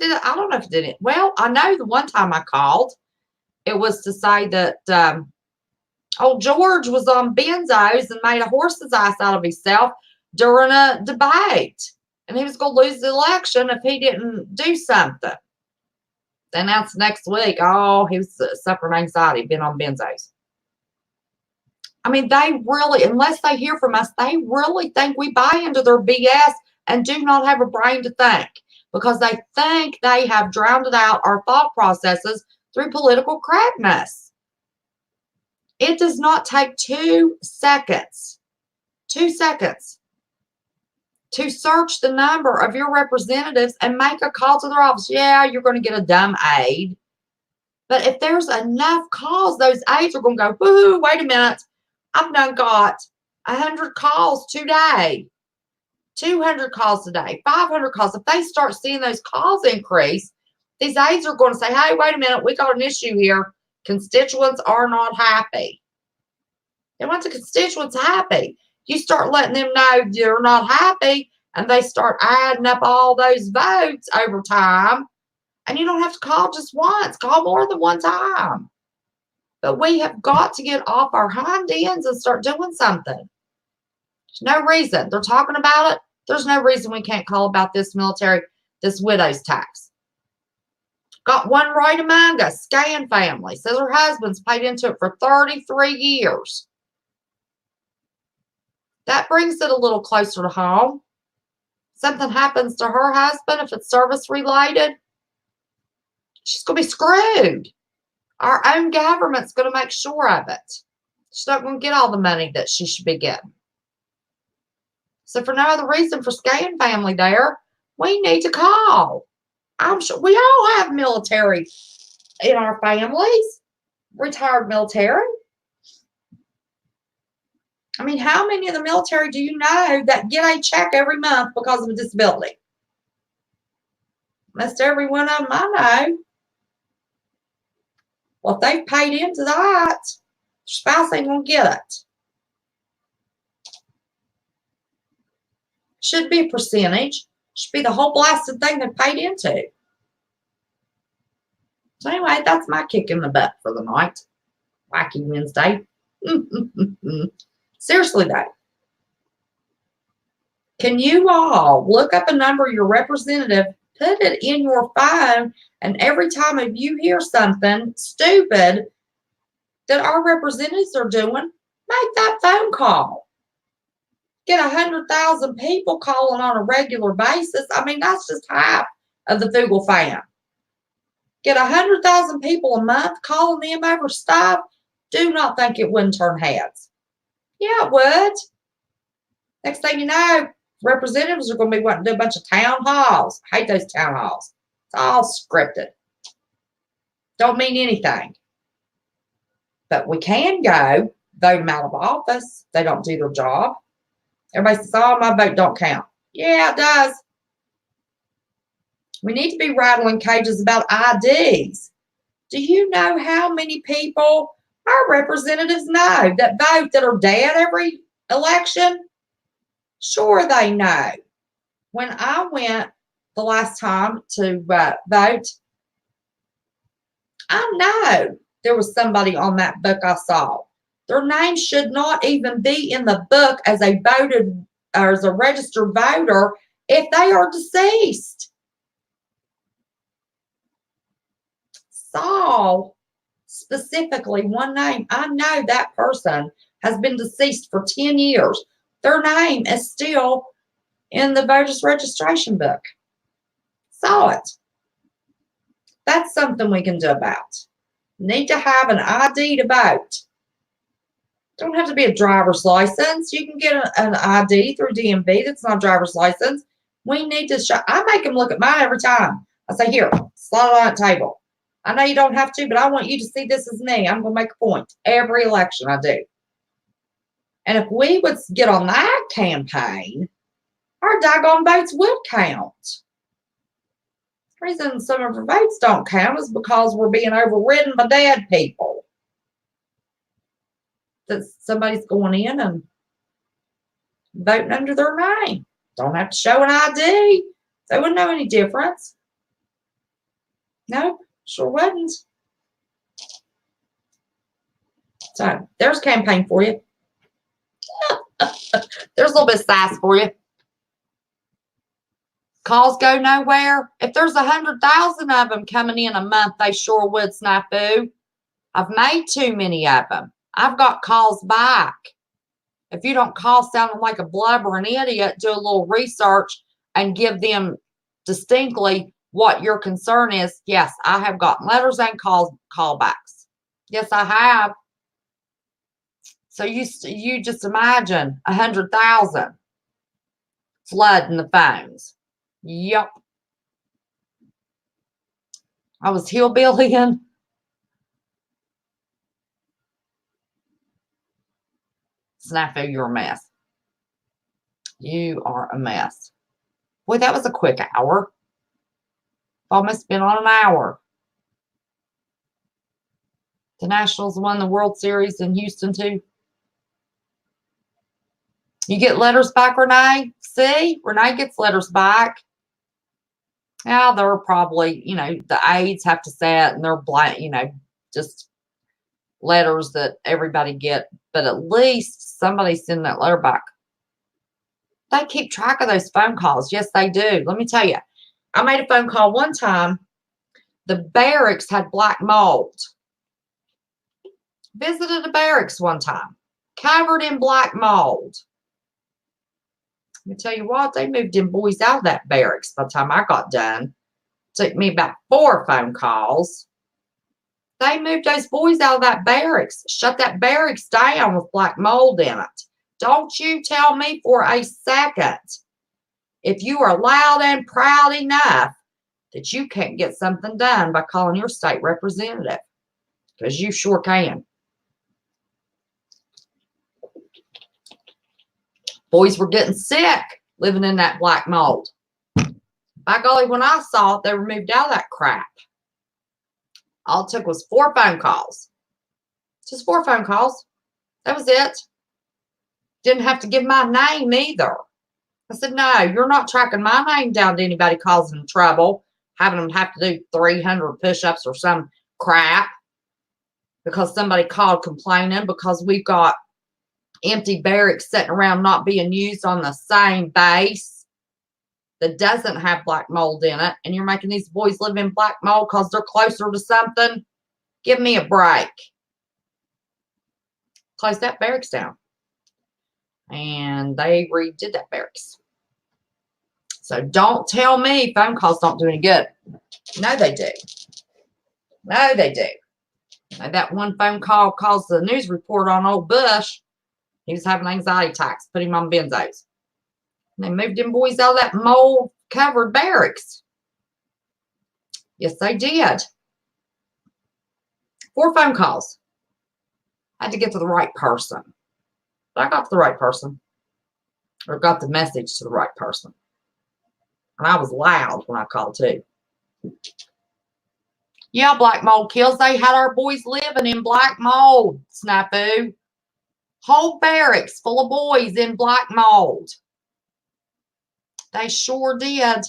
I don't know if it did it. Well, I know the one time I called, it was to say that old George was on benzos and made a horse's ass out of himself during a debate. And he was going to lose the election if he didn't do something. Then that's next week. Oh, he was suffering anxiety, been on benzos. I mean, they really, unless they hear from us, they really think we buy into their BS and do not have a brain to think. Because they think they have drowned out our thought processes through political correctness. It does not take 2 seconds, 2 seconds, to search the number of your representatives and make a call to their office. Yeah, you're going to get a dumb aide. But if there's enough calls, those aides are going to go, woo, wait a minute. I've done got 100 calls today. 200 calls a day, 500 calls. If they start seeing those calls increase, these aides are going to say, hey, wait a minute, we got an issue here. Constituents are not happy. They want the constituents happy. You start letting them know you're not happy, and they start adding up all those votes over time, and you don't have to call just once. Call more than one time. But we have got to get off our hind ends and start doing something. There's no reason. They're talking about it. There's no reason we can't call about this military, this widow's tax. Got one right among us, Scan family. Says her husband's paid into it for 33 years. That brings it a little closer to home. Something happens to her husband, if it's service related, she's going to be screwed. Our own government's going to make sure of it. She's not going to get all the money that she should be getting. So for no other reason for Scan family there, we need to call. I'm sure we all have military in our families. retired military. I mean, how many of the military do you know that get a check every month because of a disability? Most every one of them I know. Well, if they've paid into that, their spouse ain't going to get it. Should be a percentage. Should be the whole blasted thing they paid into. So anyway, that's my kick in the butt for the night. Wacky Wednesday. Seriously though. Can you all look up a number of your representative, put it in your phone, and every time if you hear something stupid that our representatives are doing, make that phone call. Get 100,000 people calling on a regular basis. I mean, that's just half of the Fugel fan. Get 100,000 people a month calling them over stuff. Do not think it wouldn't turn heads. Yeah, it would. Next thing you know, representatives are going to be wanting to do a bunch of town halls. I hate those town halls. It's all scripted. Don't mean anything. But we can go vote them out of office. They don't do their job. Everybody says, oh, my vote don't count. Yeah, it does. We need to be rattling cages about IDs. Do you know how many people our representatives know that vote that are dead every election? Sure, they know. When I went the last time to vote, I know there was somebody on that book I saw. Their name should not even be in the book as a voted or as a registered voter if they are deceased. Saul, specifically one name, I know that person has been deceased for 10 years. Their name is still in the voters registration book. Saw it. That's something we can do about. Need to have an ID to vote. Don't have to be a driver's license. You can get an ID through DMV that's not a driver's license. We need to show. I make them look at mine every time. I say, here, slide it on that table. I know you don't have to, but I want you to see this as me. I'm going to make a point. Every election I do. And if we would get on that campaign, our daggone votes would count. The reason some of our votes don't count is because we're being overridden by dead people. That somebody's going in and voting under their name. Don't have to show an ID. They wouldn't know any difference. Nope, sure wouldn't. So there's a campaign for you. There's a little bit of sass for you. Calls go nowhere. If there's 100,000 of them coming in a month, they sure would, snafu. I've made too many of them. I've got calls back. If you don't call sounding like a blubbering idiot, do a little research and give them distinctly what your concern is. Yes, I have gotten letters and callbacks. Yes, I have. So you just imagine 100,000 flooding the phones. Yep. I was hillbillying. Snafu, you're a mess. You are a mess. Boy, that was a quick hour. Almost been on an hour. The Nationals won the World Series in Houston, too. You get letters back, Renee? See? Renee gets letters back. Yeah, they're probably, the aides have to set and they're blank, just letters that everybody get. But at least somebody's sending that letter back. They keep track of those phone calls. Yes, they do. Let me tell you. I made a phone call one time. The barracks had black mold. Visited a barracks one time. Covered in black mold. Let me tell you what, they moved them boys out of that barracks by the time I got done. Took me about 4 phone calls. They moved those boys out of that barracks. Shut that barracks down with black mold in it. Don't you tell me for a second if you are loud and proud enough that you can't get something done by calling your state representative. because you sure can. Boys were getting sick living in that black mold. By golly, when I saw it, they were moved out of that crap. All it took was 4 phone calls. Just 4 phone calls. That was it. Didn't have to give my name either. I said, no, you're not tracking my name down to anybody causing trouble, having them have to do 300 push-ups or some crap because somebody called complaining because we've got empty barracks sitting around not being used on the same base that doesn't have black mold in it, and you're making these boys live in black mold because they're closer to something. Give me a break. Close that barracks down. And they redid that barracks. So don't tell me phone calls don't do any good. No, they do. No, they do. And that one phone call caused the news report on old Bush. He was having anxiety attacks. Put him on benzos. And they moved them boys out of that mold-covered barracks. Yes, they did. 4 phone calls. I had to get to the right person. But I got to the right person. Or got the message to the right person. And I was loud when I called too. Yeah, black mold kills. They had our boys living in black mold, Snafu. Whole barracks full of boys in black mold. They sure did.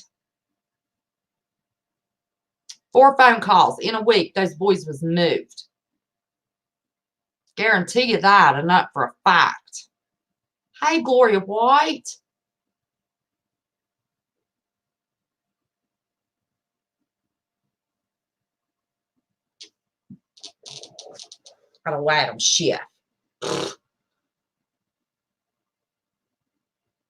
4 phone calls in a week. Those boys was moved. Guarantee you that, and not for a fact. Hey, Gloria White. Got a Adam shit.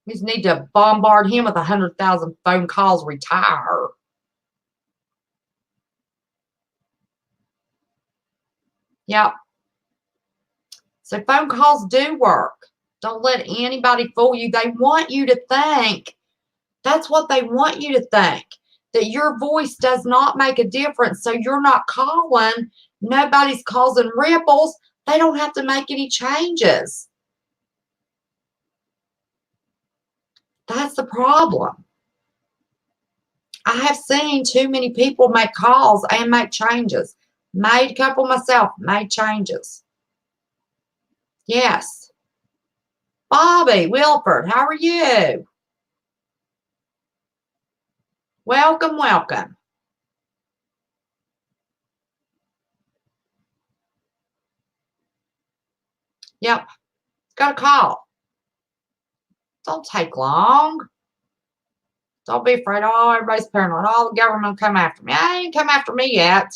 We just need to bombard him with 100,000 phone calls, retire. Yep. So phone calls do work. Don't let anybody fool you. They want you to think. That's what they want you to think. That your voice does not make a difference. So you're not calling. Nobody's causing ripples. They don't have to make any changes. That's the problem. I have seen too many people make calls and make changes. Made a couple myself, made changes. Yes. Bobby Wilford, how are you? Welcome, welcome. Yep. Got a call. Don't take long. Don't be afraid. Oh, everybody's paranoid. Oh, the government will come after me. I ain't come after me yet.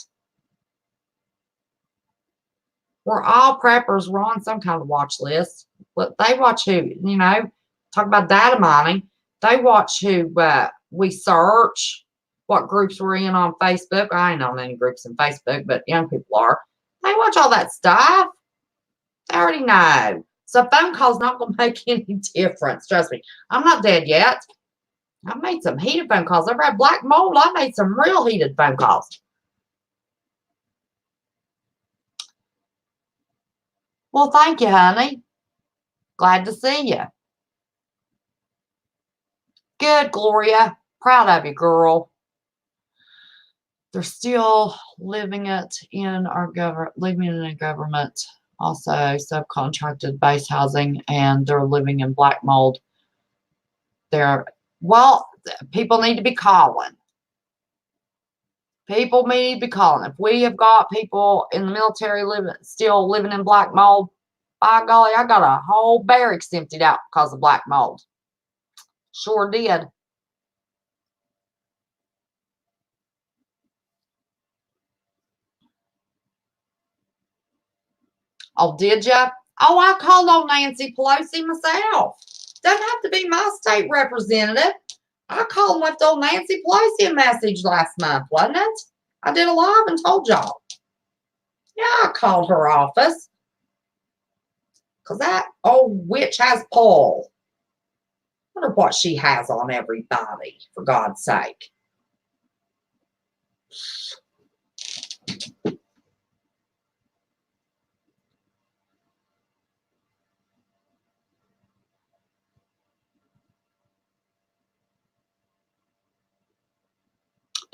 We're all preppers. We're on some kind of watch list. But they watch who, you know, talk about data mining. They watch who we search, what groups we're in on Facebook. I ain't on any groups in Facebook, but young people are. They watch all that stuff. They already know. So phone call's not going to make any difference. Trust me. I'm not dead yet. I've made some heated phone calls. I've had black mold. I made some real heated phone calls. Well, thank you, honey. Glad to see you. Good, Gloria. Proud of you, girl. They're still living it in our government, also subcontracted base housing, and they're living in black mold. Well, people need to be calling. People need to be calling. If we have got people in the military still living in black mold, by golly, I got a whole barracks emptied out because of black mold. Sure did. Oh, did ya? Oh, I called on Nancy Pelosi myself. Doesn't have to be my state representative. I called and left old Nancy Pelosi a message last month, wasn't it? I did a live and told y'all. Yeah, I called her office. Because that old witch has pull. I wonder what she has on everybody, for God's sake.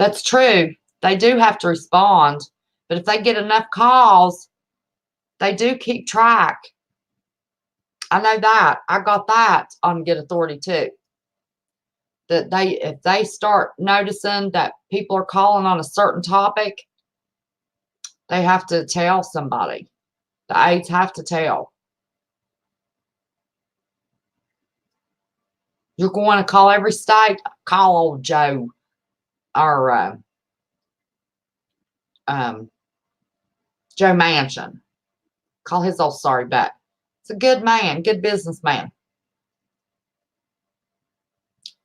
That's true. They do have to respond. But if they get enough calls, they do keep track. I know that. I got that on Get Authority too. That if they start noticing that people are calling on a certain topic, they have to tell somebody. The aides have to tell. You're going to call every state? Call old Joe or Joe Manchin. Call his old sorry butt. It's a good man, good businessman.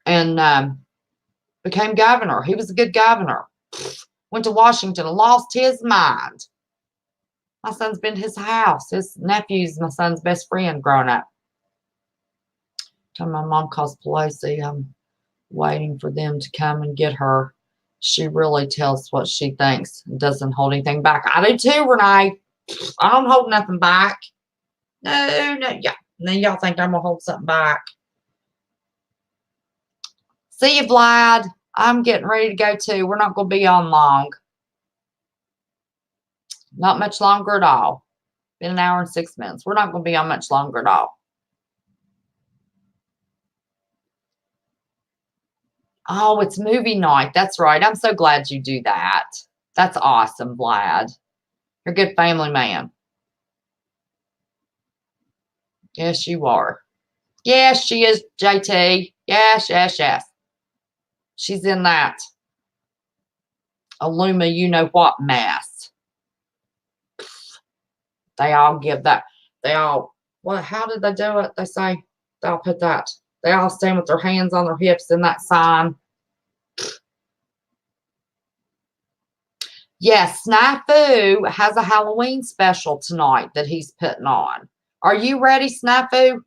And became governor. He was a good governor. Went to Washington and lost his mind. My son's been to his house. His nephew's my son's best friend growing up. Time my mom calls Pelosi, I'm waiting for them to come and get her. She really tells what she thinks and doesn't hold anything back. I do too, Renee. I don't hold nothing back. No, yeah. And then y'all think I'm going to hold something back. See you, Vlad. I'm getting ready to go too. We're not going to be on long. Not much longer at all. Been an hour and 6 minutes. We're not going to be on much longer at all. Oh, it's movie night. That's right. I'm so glad you do that. That's awesome, Vlad. You're a good family man. Yes, you are. Yes, she is, JT. Yes, yes, yes. She's in that Illuma you-know-what mess. They all give that. They all, well, how did they do it? They say, they'll put that. They all stand with their hands on their hips in that sign. Yes, Snafu has a Halloween special tonight that he's putting on. Are you ready, Snafu?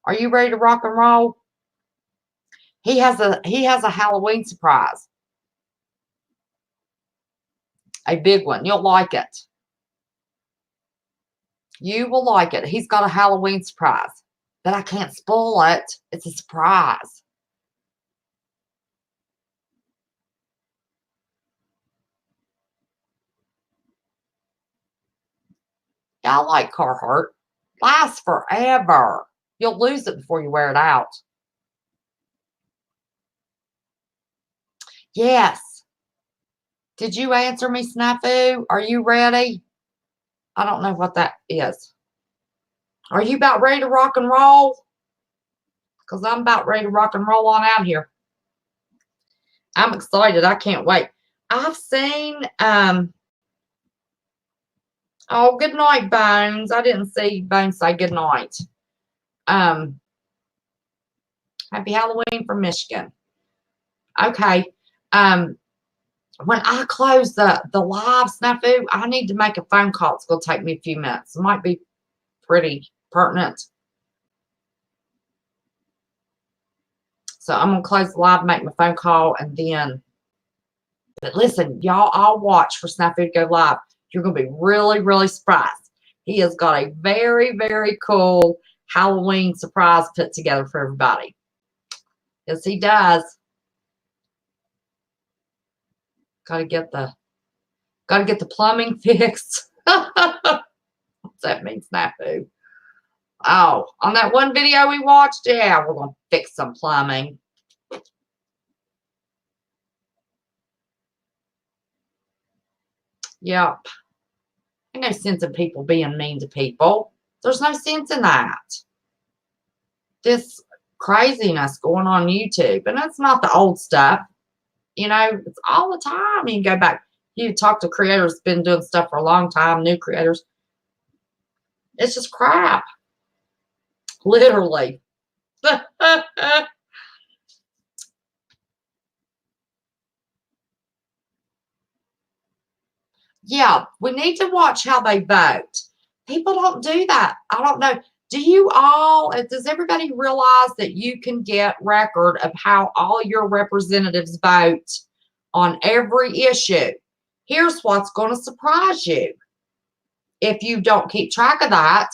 Are you ready to rock and roll? He has a Halloween surprise. A big one. You'll like it. You will like it. He's got a Halloween surprise. But I can't spoil it. It's a surprise. Yeah, I like Carhartt. Lasts forever. You'll lose it before you wear it out. Yes. Did you answer me, Snafu? Are you ready? I don't know what that is. Are you about ready to rock and roll? Because I'm about ready to rock and roll on out here. I'm excited. I can't wait. I've seen, oh, good night, Bones. I didn't see Bones say good night. Happy Halloween from Michigan. Okay. When I close the live, Snafu, I need to make a phone call. It's going to take me a few minutes. It might be pretty pertinent. So I'm going to close the live, make my phone call, and then, but listen, y'all all watch for Snafu to go live. You're going to be really, really surprised. He has got a very, very cool Halloween surprise put together for everybody. Yes, he does. Gotta get the plumbing fixed. What's that mean, Snafu? Oh, on that one video we watched, yeah, we're gonna fix some plumbing. Yep. Ain't no sense in people being mean to people. There's no sense in that. This craziness going on YouTube, and that's not the old stuff. You know, it's all the time. You can go back. You talk to creators been doing stuff for a long time, new creators. It's just crap. Literally. Yeah, we need to watch how they vote. People don't do that. I don't know. Does everybody realize that you can get record of how all your representatives vote on every issue? Here's what's going to surprise you. If you don't keep track of that,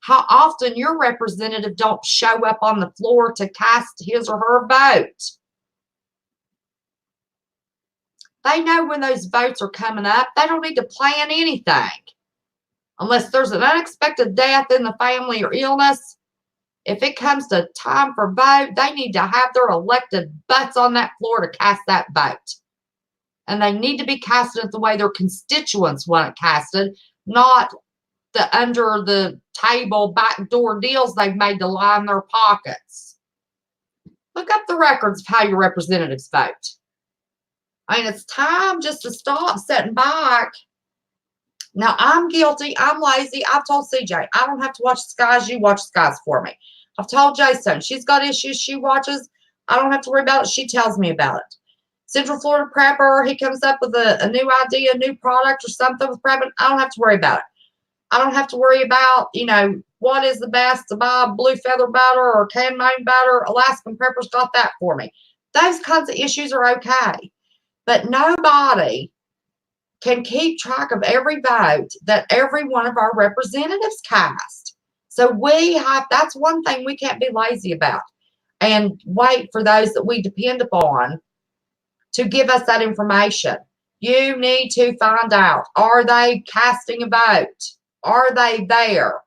how often your representative don't show up on the floor to cast his or her vote. They know when those votes are coming up. They don't need to plan anything. Unless there's an unexpected death in the family or illness, if it comes to time for vote, they need to have their elected butts on that floor to cast that vote. And they need to be casted the way their constituents want it casted, not the under the table backdoor deals they've made to line their pockets. Look up the records of how your representatives vote. I mean, it's time just to stop sitting back. Now, I'm guilty. I'm lazy. I've told CJ, I don't have to watch the skies. You watch the skies for me. I've told Jason, she's got issues she watches. I don't have to worry about it. She tells me about it. Central Florida Prepper, he comes up with a new idea, a new product or something with prepping. I don't have to worry about it. I don't have to worry about, what is the best to buy blue feather butter or canned Maine butter. Alaskan Prepper's got that for me. Those kinds of issues are okay. But nobody can keep track of every vote that every one of our representatives cast. So that's one thing we can't be lazy about and wait for those that we depend upon to give us that information. You need to find out, are they casting a vote? Are they there?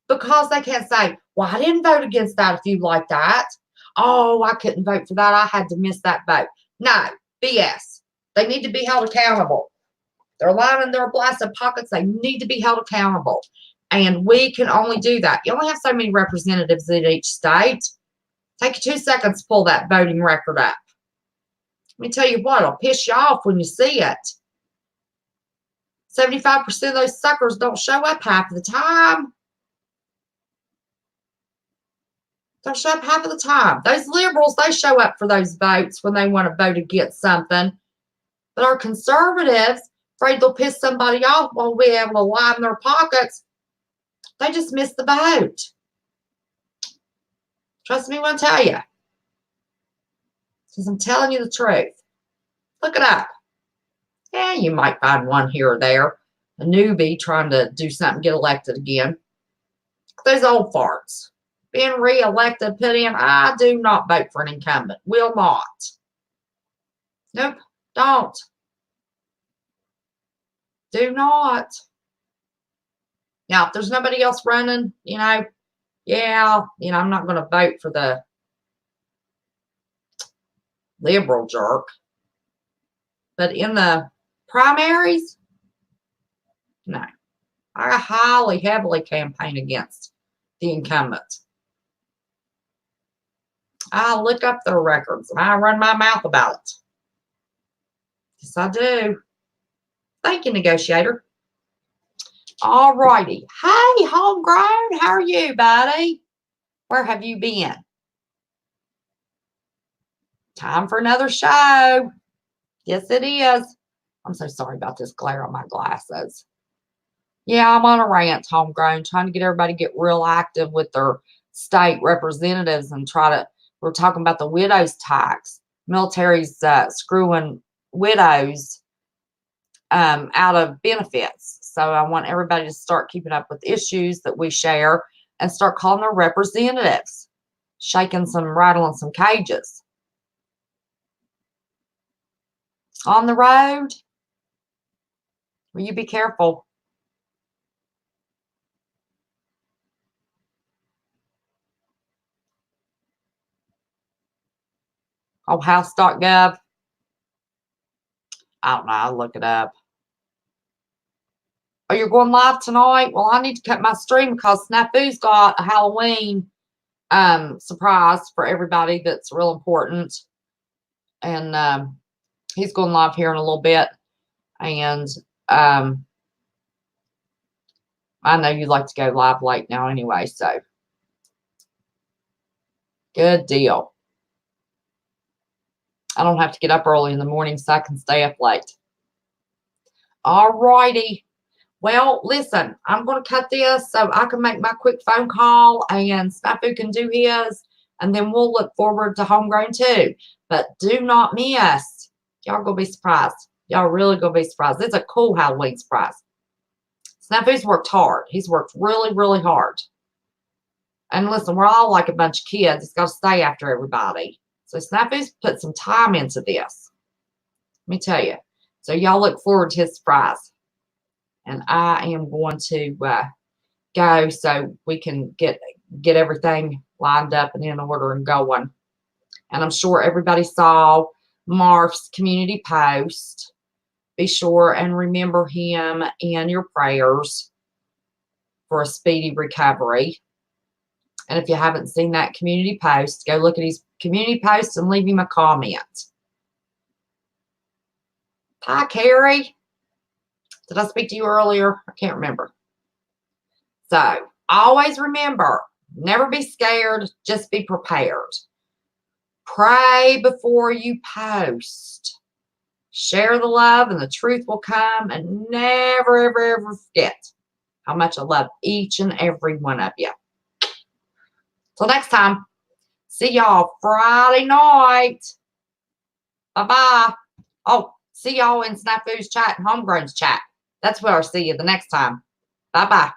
Because they can't say, well, I didn't vote against that if you like that. Oh, I couldn't vote for that. I had to miss that vote. No, BS. They need to be held accountable. They're lining their blasted pockets. They need to be held accountable. And we can only do that. You only have so many representatives in each state. Take you 2 seconds to pull that voting record up. Let me tell you what, it'll piss you off when you see it. 75% of those suckers don't show up half of the time. Don't show up half of the time. Those liberals, they show up for those votes when they want to vote against something. But our conservatives, afraid they'll piss somebody off, won't be able to line their pockets. They just miss the vote. Trust me when I tell you. Because I'm telling you the truth. Look it up. Yeah, you might find one here or there. A newbie trying to do something, get elected again. Those old farts. Being re-elected, put in, I do not vote for an incumbent. Will not. Nope, don't. Do not. Now, if there's nobody else running, I'm not going to vote for the liberal jerk. But in the primaries, no. I highly, heavily campaign against the incumbent. I look up their records and I run my mouth about it. Yes, I do. Thank you, negotiator. All righty. Hey, homegrown. How are you, buddy? Where have you been? Time for another show. Yes, it is. I'm so sorry about this glare on my glasses. Yeah, I'm on a rant, homegrown, trying to get everybody to get real active with their state representatives and we're talking about the widow's tax. Military's screwing widows out of benefits. So I want everybody to start keeping up with issues that we share and start calling their representatives, rattling some cages. On the road, will you be careful? Oh, house.gov. I don't know. I'll look it up. Oh, you're going live tonight? Well, I need to cut my stream because Snafu's got a Halloween surprise for everybody that's real important. And he's going live here in a little bit. And I know you like to go live late now anyway, so good deal. I don't have to get up early in the morning so I can stay up late. All righty. Well, listen, I'm going to cut this so I can make my quick phone call and Snafu can do his, and then we'll look forward to homegrown too. But do not miss. Y'all going to be surprised. Y'all really going to be surprised. It's a cool Halloween surprise. Snafu's worked hard. He's worked really, really hard. And listen, we're all like a bunch of kids. It's got to stay after everybody. So Snafu's put some time into this. Let me tell you. So y'all look forward to his surprise. And I am going to go so we can get everything lined up and in order and going. And I'm sure everybody saw Marf's community post. Be sure and remember him in your prayers for a speedy recovery. And if you haven't seen that community post, go look at his community post and leave him a comment. Hi, Carrie. Did I speak to you earlier? I can't remember. So always remember, never be scared, just be prepared. Pray before you post. Share the love and the truth will come, and never, ever, ever forget how much I love each and every one of you. Till next time, see y'all Friday night. Bye-bye. Oh, see y'all in Snafu's chat and Homegrown's chat. That's where I'll see you the next time. Bye-bye.